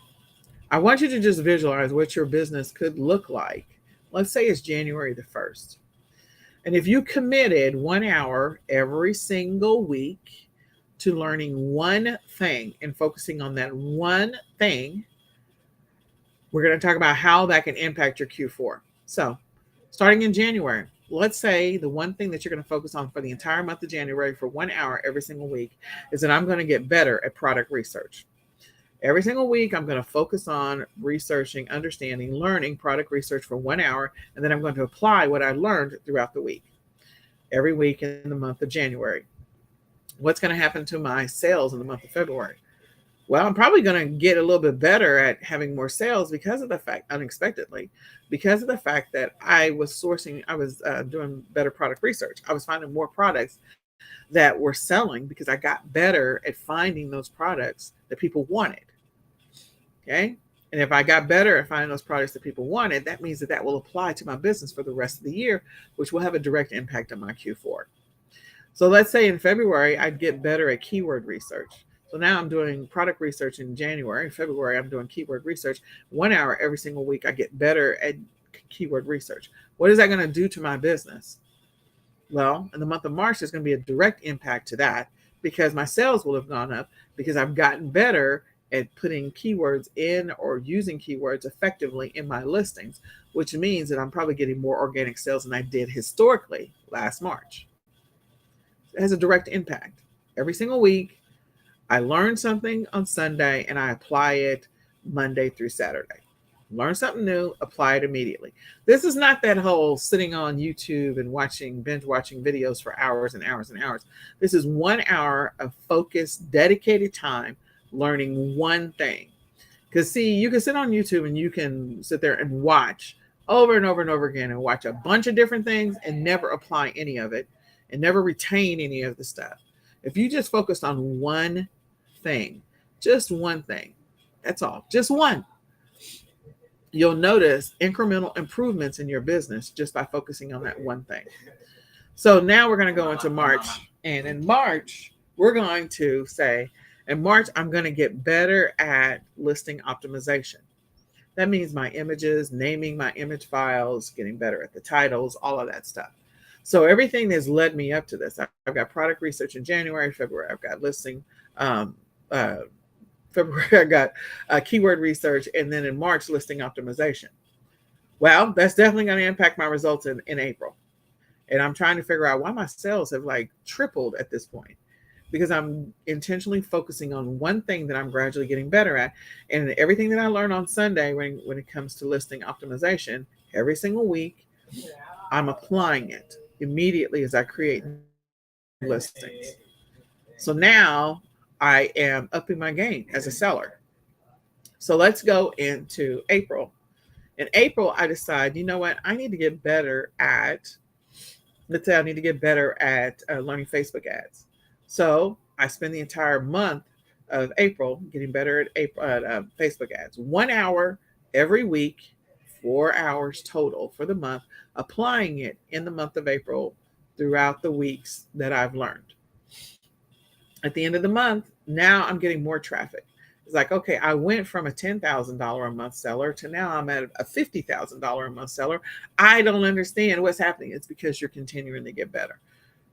I want you to just visualize what your business could look like. Let's say it's January the 1st. And if you committed 1 hour every single week to learning one thing and focusing on that one thing, we're going to talk about how that can impact your Q4. So starting in January, let's say the one thing that you're going to focus on for the entire month of January for 1 hour every single week is that I'm going to get better at product research. Every single week, I'm going to focus on researching, understanding, learning product research for 1 hour, and then I'm going to apply what I learned throughout the week, every week in the month of January. What's going to happen to my sales in the month of February? Well, I'm probably going to get a little bit better at having more sales because of the fact, unexpectedly, because of the fact that I was doing better product research. I was finding more products that were selling because I got better at finding those products that people wanted. Okay. And if I got better at finding those products that people wanted, that means that will apply to my business for the rest of the year, which will have a direct impact on my Q4. So let's say in February, I'd get better at keyword research. So now I'm doing product research in January. In February, I'm doing keyword research. 1 hour every single week, I get better at keyword research. What is that going to do to my business? Well, in the month of March, there's going to be a direct impact to that because my sales will have gone up because I've gotten better at putting keywords in or using keywords effectively in my listings, which means that I'm probably getting more organic sales than I did historically last March. It has a direct impact. Every single week, I learn something on Sunday and I apply it Monday through Saturday. Learn something new, apply it immediately. This is not that whole sitting on YouTube and binge watching videos for hours and hours and hours. This is 1 hour of focused, dedicated time learning one thing. Because, see, you can sit on YouTube and you can sit there and watch over and over and over again and watch a bunch of different things and never apply any of it and never retain any of the stuff. If you just focus on one thing, just one thing, that's all, just one, you'll notice incremental improvements in your business just by focusing on that one thing. So now we're going to go into March. And in March, we're going to say, in March, I'm going to get better at listing optimization. That means my images, naming my image files, getting better at the titles, all of that stuff. So everything that's led me up to this, I've got product research in January, February, I've got listing, February, I got keyword research, and then in March, listing optimization. Well, that's definitely going to impact my results in April. And I'm trying to figure out why my sales have like tripled at this point, because I'm intentionally focusing on one thing that I'm gradually getting better at. And everything that I learned on Sunday when it comes to listing optimization, every single week, I'm applying it immediately as I create listings. So now I am upping my game as a seller. So let's go into April. In April, I decide, you know what? I need to get better at, let's say I need to get better at learning Facebook ads. So I spend the entire month of April getting better at Facebook ads. 1 hour every week, 4 hours total for the month, applying it in the month of April throughout the weeks that I've learned. At the end of the month, now I'm getting more traffic. It's like, okay, I went from a $10,000 a month seller to now I'm at a $50,000 a month seller. I don't understand what's happening. It's because you're continuing to get better.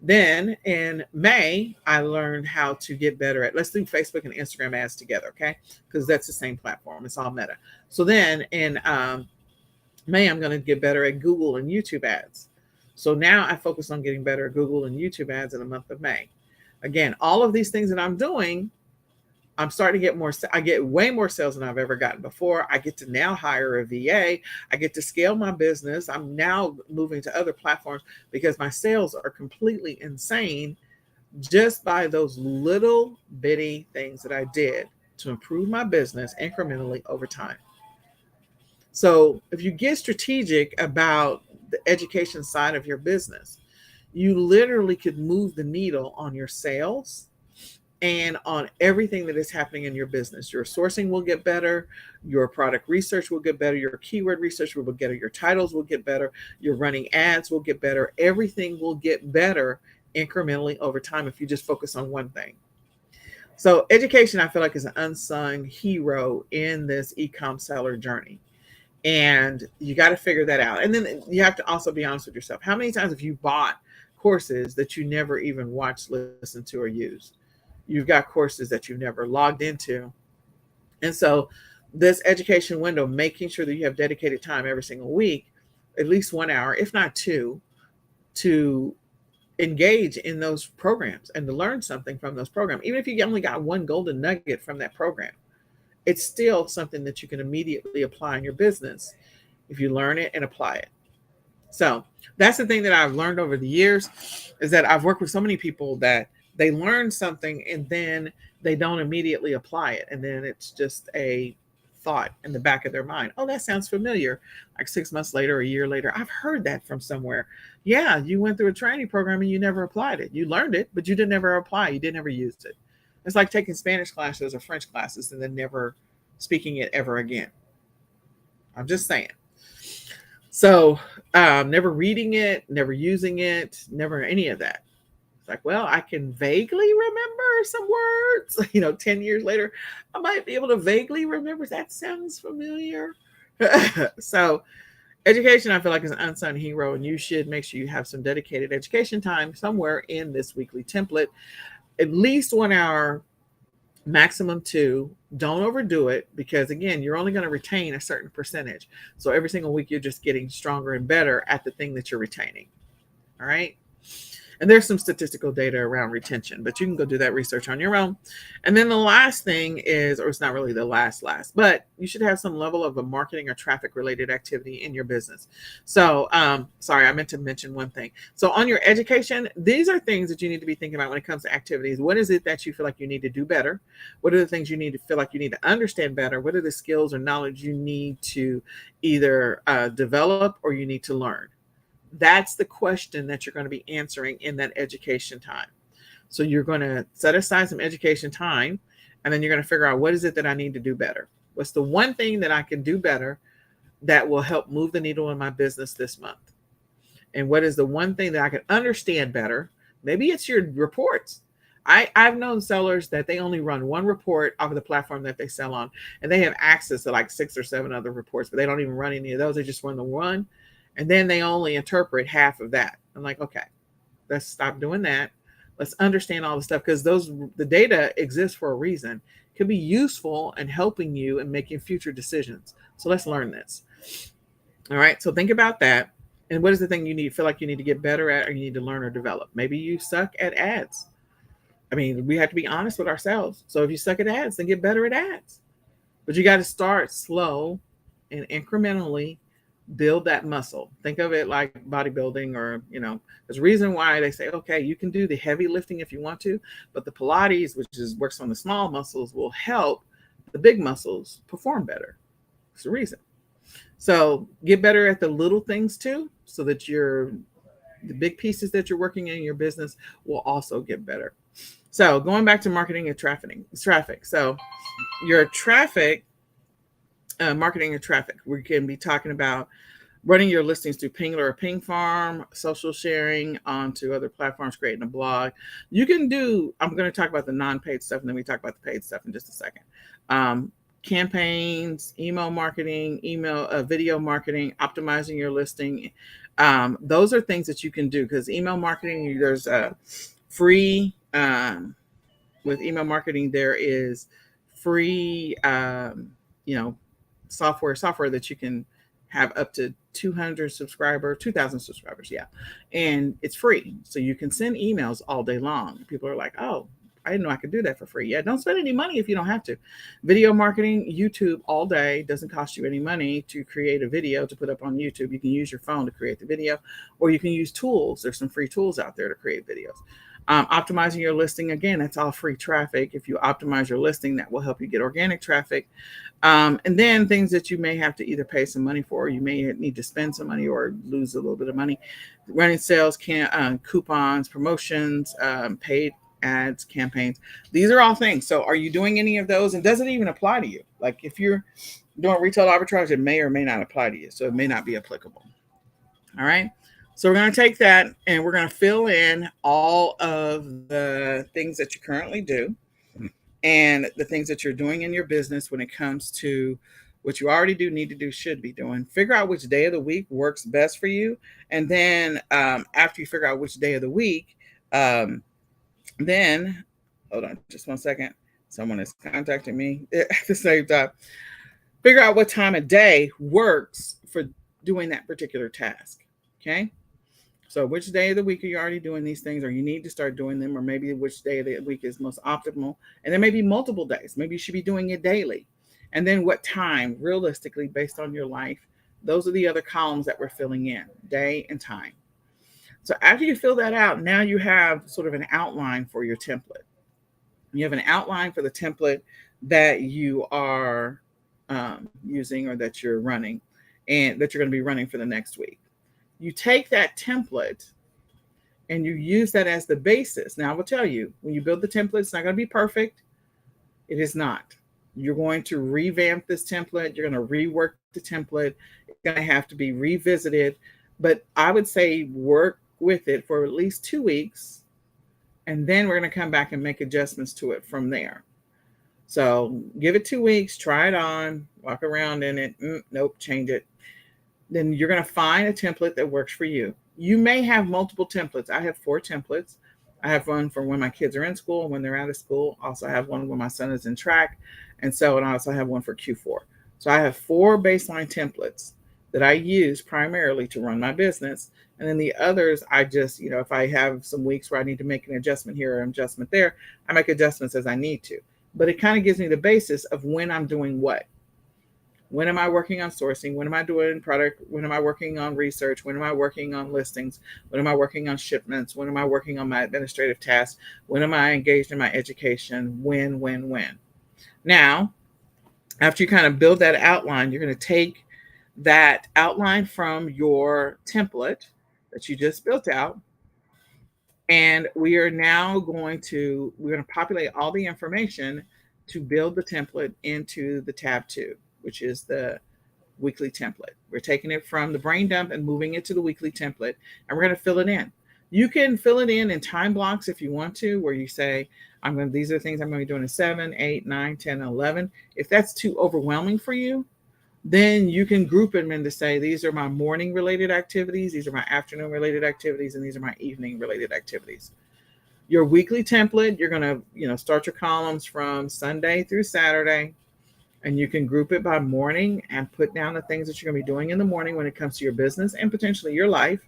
Then in May, I learned how to get better at, let's do Facebook and Instagram ads together, okay? Because that's the same platform. It's all Meta. So then in May, I'm going to get better at Google and YouTube ads. So now I focus on getting better at Google and YouTube ads in the month of May. Again, all of these things that I'm doing, I'm starting to get more. I get way more sales than I've ever gotten before. I get to now hire a VA. I get to scale my business. I'm now moving to other platforms because my sales are completely insane just by those little bitty things that I did to improve my business incrementally over time. So if you get strategic about the education side of your business, you literally could move the needle on your sales and on everything that is happening in your business. Your sourcing will get better, your product research will get better, your keyword research will get better, your titles will get better, your running ads will get better. Everything will get better incrementally over time if you just focus on one thing. So education, I feel like, is an unsung hero in this e-com seller journey. And you got to figure that out. And then you have to also be honest with yourself. How many times have you bought courses that you never even watched, listened to, or used? You've got courses that you've never logged into. And so this education window, making sure that you have dedicated time every single week, at least 1 hour, if not two, to engage in those programs and to learn something from those programs. Even if you only got one golden nugget from that program, it's still something that you can immediately apply in your business if you learn it and apply it. So that's the thing that I've learned over the years, is that I've worked with so many people that they learn something and then they don't immediately apply it. And then it's just a thought in the back of their mind. Oh, that sounds familiar. Like 6 months later, a year later, I've heard that from somewhere. Yeah, you went through a training program and you never applied it. You learned it, but you didn't ever apply. You didn't ever use it. It's like taking Spanish classes or French classes and then never speaking it ever again. I'm just saying. So never reading it, never using it, never any of that. It's like, well, I can vaguely remember some words. 10 years later, I might be able to vaguely remember. That sounds familiar. So education, I feel like, is an unsung hero, and you should make sure you have some dedicated education time somewhere in this weekly template. At least 1 hour, maximum 2. Don't overdo it, because again, you're only going to retain a certain percentage. So every single week, you're just getting stronger and better at the thing that you're retaining. All right. And there's some statistical data around retention, but you can go do that research on your own. And then the last thing is, or it's not really the last, but you should have some level of a marketing or traffic related activity in your business. So, sorry, I meant to mention one thing. So on your education, these are things that you need to be thinking about when it comes to activities. What is it that you feel like you need to do better? What are the things you need to feel like you need to understand better? What are the skills or knowledge you need to either develop or you need to learn? That's the question that you're going to be answering in that education time. So you're going to set aside some education time, and then you're going to figure out, what is it that I need to do better? What's the one thing that I can do better that will help move the needle in my business this month? And what is the one thing that I can understand better? Maybe it's your reports. I've known sellers that they only run one report off of the platform that they sell on, and they have access to like 6 or 7 other reports, but they don't even run any of those. They just run the one, and then they only interpret half of that. I'm like, okay, let's stop doing that. Let's understand all the stuff, because the data exists for a reason. It could be useful in helping you and making future decisions. So let's learn this. All right. So think about that. And what is the thing you feel like you need to get better at, or you need to learn or develop? Maybe you suck at ads. I mean, we have to be honest with ourselves. So if you suck at ads, then get better at ads. But you got to start slow and incrementally build that muscle. Think of it like bodybuilding, or, there's a reason why they say, okay, you can do the heavy lifting if you want to, but the Pilates, which works on the small muscles, will help the big muscles perform better. It's the reason. So get better at the little things too, so that the big pieces that you're working in your business will also get better. So going back to marketing and traffic. So your traffic, marketing and traffic, we can be talking about running your listings through Pingler or Ping Farm, social sharing onto other platforms, creating a blog. I'm going to talk about the non-paid stuff, and then we talk about the paid stuff in just a second. Campaigns, email marketing, video marketing, optimizing your listing. Those are things that you can do, because email marketing, there's a free, with email marketing, there is free, software that you can have up to 200 subscribers, 2,000 subscribers. Yeah. And it's free. So you can send emails all day long. People are like, oh, I didn't know I could do that for free. Yeah. Don't spend any money if you don't have to. Video marketing, YouTube all day, doesn't cost you any money to create a video to put up on YouTube. You can use your phone to create the video, or you can use tools. There's some free tools out there to create videos. Optimizing your listing, again, that's all free traffic. If you optimize your listing, that will help you get organic traffic. And then things that you may have to either pay some money for, or you may need to spend some money or lose a little bit of money. Running sales, coupons, promotions, paid ads, campaigns. These are all things. So are you doing any of those? And does it even apply to you? Like if you're doing retail arbitrage, it may or may not apply to you. So it may not be applicable. All right. So we're going to take that and we're going to fill in all of the things that you currently do and the things that you're doing in your business when it comes to what you already do, need to do, should be doing. Figure out which day of the week works best for you. And then after you figure out which day of the week, then, hold on just one second. Someone is contacting me at the same time. Figure out what time of day works for doing that particular task. Okay. So which day of the week are you already doing these things, or you need to start doing them, or maybe which day of the week is most optimal. And there may be multiple days. Maybe you should be doing it daily. And then what time, realistically, based on your life. Those are the other columns that we're filling in, day and time. So after you fill that out, now you have sort of an outline for your template. You have an outline for the template that you are using, or that you're running, and that you're going to be running for the next week. You take that template and you use that as the basis. Now, I will tell you, when you build the template, it's not going to be perfect. It is not. You're going to revamp this template. You're going to rework the template. It's going to have to be revisited. But I would say work with it for at least 2 weeks. And then we're going to come back and make adjustments to it from there. So give it 2 weeks, try it on, walk around in it. Nope, change it. Then you're going to find a template that works for you. You may have multiple templates. I have 4 templates. I have one for when my kids are in school, when they're out of school. Also, I have one when my son is in track. And I also have one for Q4. So I have 4 baseline templates. that I use primarily to run my business. And then the others, I just, if I have some weeks where I need to make an adjustment here or an adjustment there, I make adjustments as I need to. But it kind of gives me the basis of when I'm doing what. When am I working on sourcing? When am I doing product? When am I working on research? When am I working on listings? When am I working on shipments? When am I working on my administrative tasks? When am I engaged in my education? When? Now, after you kind of build that outline, you're going to take that outline from your template that you just built out. And we're going to populate all the information to build the template into the tab 2, which is the weekly template. We're taking it from the brain dump and moving it to the weekly template, and we're going to fill it in. You can fill it in time blocks if you want to, where you say, these are the things I'm going to be doing in 7, 8, 9, 10, 11. If that's too overwhelming for you, then you can group them into say, these are my morning related activities, these are my afternoon related activities, and these are my evening related activities. Your weekly template, you're going to, start your columns from Sunday through Saturday, and you can group it by morning and put down the things that you're going to be doing in the morning when it comes to your business and potentially your life,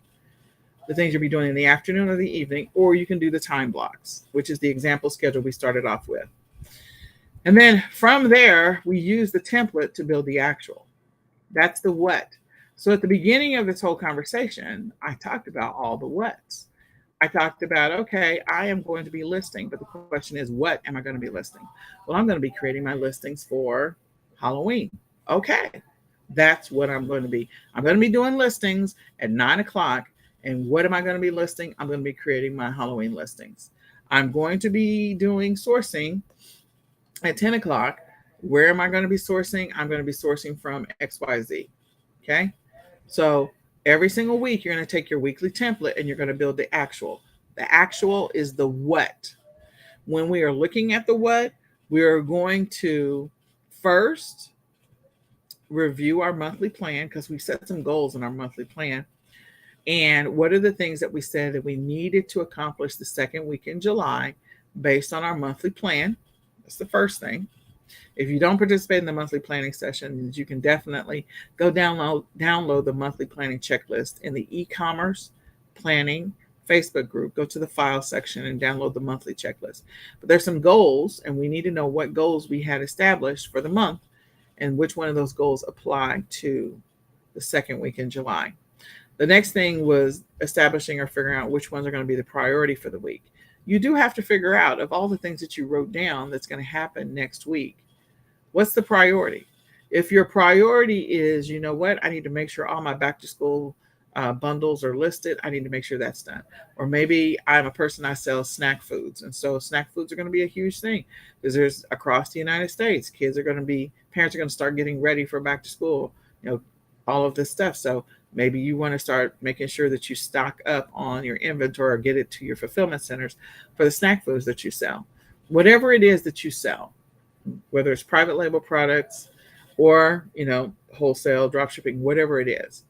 the things you'll be doing in the afternoon or the evening, or you can do the time blocks, which is the example schedule we started off with. And then from there, we use the template to build the actual. That's the what. So at the beginning of this whole conversation, I talked about all the whats. I talked about, okay, I am going to be listing, but the question is, what am I going to be listing? Well, I'm going to be creating my listings for Halloween. Okay, that's what I'm going to be. I'm going to be doing listings at 9 o'clock. And what am I going to be listing? I'm going to be creating my Halloween listings. I'm going to be doing sourcing at 10 o'clock. Where am I going to be sourcing? I'm going to be sourcing from XYZ. Okay. So every single week, you're going to take your weekly template and you're going to build the actual. The actual is the what. When we are looking at the what, we are going to first review our monthly plan, because we set some goals in our monthly plan. And what are the things that we said that we needed to accomplish the second week in July based on our monthly plan? That's the first thing. If you don't participate in the monthly planning sessions, you can definitely go download the monthly planning checklist in the e-commerce planning Facebook group. Go to the file section and download the monthly checklist. But there's some goals, and we need to know what goals we had established for the month and which one of those goals apply to the second week in July. The next thing was establishing or figuring out which ones are going to be the priority for the week. You do have to figure out, of all the things that you wrote down that's going to happen next week, what's the priority? If your priority is, you know what, I need to make sure all my back to school bundles are listed, I need to make sure that's done. Or maybe I'm a person, I sell snack foods. And so snack foods are going to be a huge thing because there's across the United States, parents are going to start getting ready for back to school, all of this stuff. So maybe you want to start making sure that you stock up on your inventory or get it to your fulfillment centers for the snack foods that you sell. Whatever it is that you sell, whether it's private label products or, wholesale, drop shipping, whatever it is,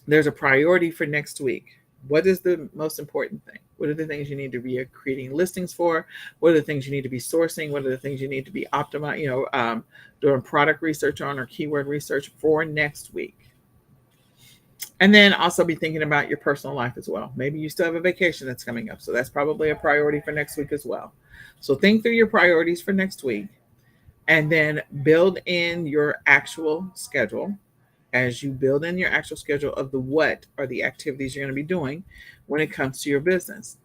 there's a priority for next week. What is the most important thing? What are the things you need to be creating listings for? What are the things you need to be sourcing? What are the things you need to be optimizing, doing product research on or keyword research for next week? And then also be thinking about your personal life as well. Maybe you still have a vacation that's coming up. So that's probably a priority for next week as well. So think through your priorities for next week and then build in your actual schedule. As you build in your actual schedule of the what are the activities you're going to be doing when it comes to your business.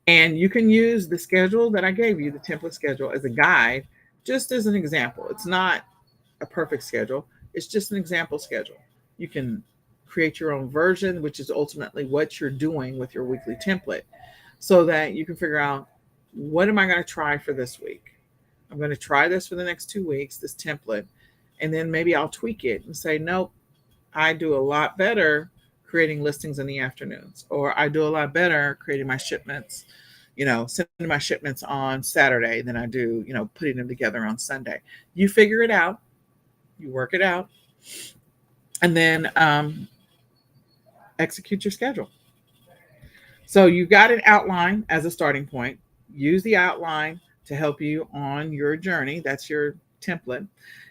And you can use the schedule that I gave you, the template schedule, as a guide, just as an example. It's not a perfect schedule. It's just an example schedule. You can create your own version, which is ultimately what you're doing with your weekly template, so that you can figure out, what am I going to try for this week? I'm going to try this for the next 2 weeks, this template. And then maybe I'll tweak it and say, nope, I do a lot better creating listings in the afternoons, or I do a lot better creating my shipments, sending my shipments on Saturday than I do, putting them together on Sunday. You figure it out, you work it out, and then execute your schedule. So you've got an outline as a starting point. Use the outline to help you on your journey. That's your template.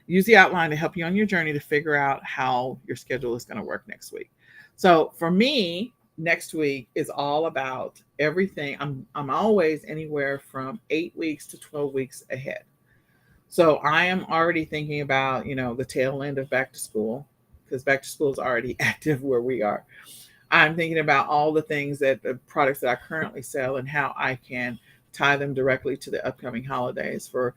Use the outline to help you on your journey to figure out how your schedule is going to work next week. So for me, next week is all about everything. I'm always anywhere from 8 weeks to 12 weeks ahead. So I am already thinking about, the tail end of back to school, because back to school is already active where we are. I'm thinking about all the things that the products that I currently sell and how I can tie them directly to the upcoming holidays for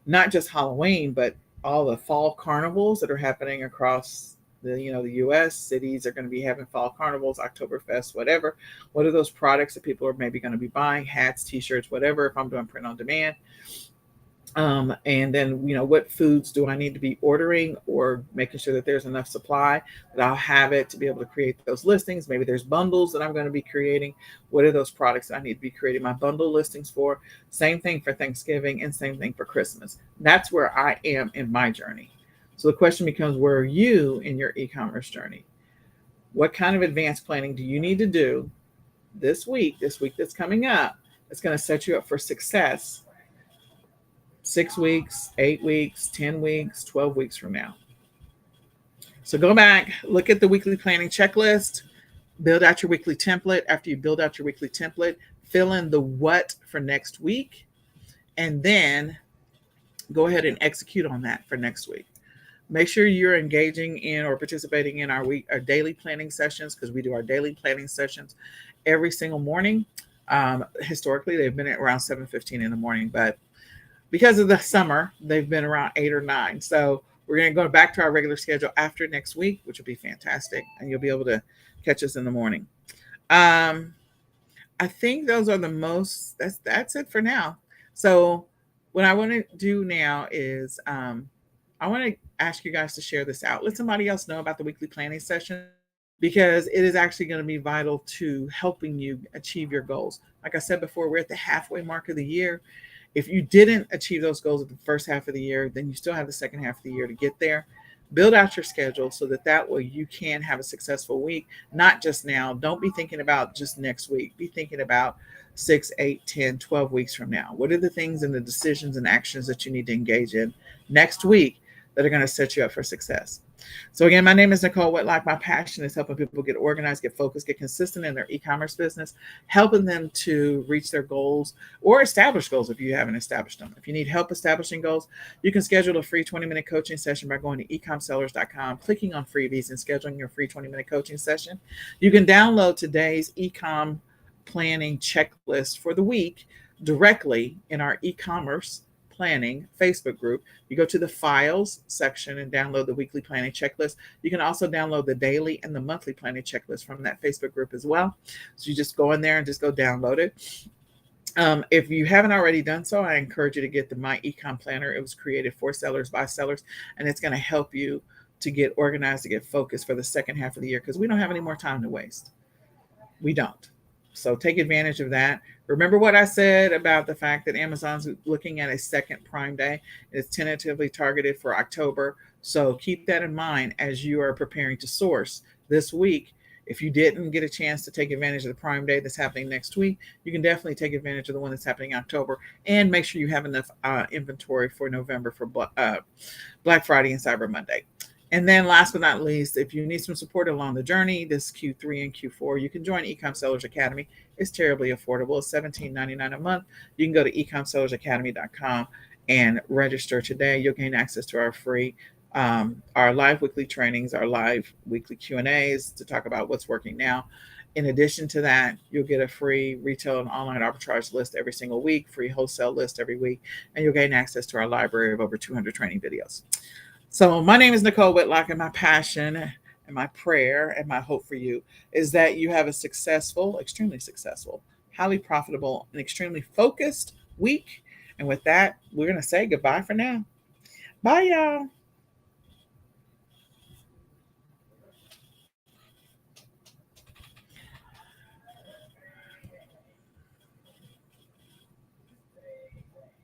not just Halloween, but all the fall carnivals that are happening across the US cities are going to be having fall carnivals, Oktoberfest, whatever. What are those products that people are maybe going to be buying? Hats, t-shirts, whatever, if I'm doing print on demand. And then, what foods do I need to be ordering or making sure that there's enough supply that I'll have it to be able to create those listings. Maybe there's bundles that I'm going to be creating. What are those products that I need to be creating my bundle listings for? Same thing for Thanksgiving and same thing for Christmas. That's where I am in my journey. So the question becomes, where are you in your e-commerce journey? What kind of advanced planning do you need to do this week that's coming up, that's going to set you up for success 6 weeks, 8 weeks, 10 weeks, 12 weeks from now? So go back, look at the weekly planning checklist, build out your weekly template. After you build out your weekly template, fill in the what for next week, and then go ahead and execute on that for next week. Make sure you're engaging in or participating in our daily planning sessions, because we do our daily planning sessions every single morning. Historically, they've been at around 7:15 in the morning, but because of the summer, they've been around 8 or 9. So we're going to go back to our regular schedule after next week, which will be fantastic, and you'll be able to catch us in the morning. I think those are that's it for now. So what I want to do now is I want to ask you guys to share this out. Let somebody else know about the weekly planning session, because it is actually going to be vital to helping you achieve your goals. Like I said before, we're at the halfway mark of the year. If you didn't achieve those goals at the first half of the year, then you still have the second half of the year to get there. Build out your schedule so that way you can have a successful week, not just now. Don't be thinking about just next week. Be thinking about 6, 8, 10, 12 weeks from now. What are the things and the decisions and actions that you need to engage in next week that are going to set you up for success? So again, my name is Nicole Whitlock. My passion is helping people get organized, get focused, get consistent in their e-commerce business, helping them to reach their goals or establish goals if you haven't established them. If you need help establishing goals, you can schedule a free 20-minute coaching session by going to ecomsellers.com, clicking on freebies, and scheduling your free 20-minute coaching session. You can download today's e-com planning checklist for the week directly in our e-commerce planning Facebook group. You go to the files section and download the weekly planning checklist. You can also download the daily and the monthly planning checklist from that Facebook group as well. So you just go in there and just go download it. If you haven't already done so, I encourage you to get the My Ecom Planner. It was created for sellers by sellers, and it's going to help you to get organized, to get focused for the second half of the year, because we don't have any more time to waste. We don't. So take advantage of that. Remember what I said about the fact that Amazon's looking at a second Prime Day. It's tentatively targeted for October. So keep that in mind as you are preparing to source this week. If you didn't get a chance to take advantage of the Prime Day that's happening next week, you can definitely take advantage of the one that's happening in October, and make sure you have enough inventory for November for Black Friday and Cyber Monday. And then last but not least, if you need some support along the journey, this Q3 and Q4, you can join Ecom Sellers Academy. It's terribly affordable. It's $17.99 a month. You can go to ecomsellersacademy.com and register today. You'll gain access to our free, our live weekly trainings, our live weekly Q&As to talk about what's working now. In addition to that, you'll get a free retail and online arbitrage list every single week, free wholesale list every week, and you'll gain access to our library of over 200 training videos. So my name is Nicole Whitlock, and my passion and my prayer and my hope for you is that you have a successful, extremely successful, highly profitable, and extremely focused week. And with that, we're going to say goodbye for now. Bye, y'all.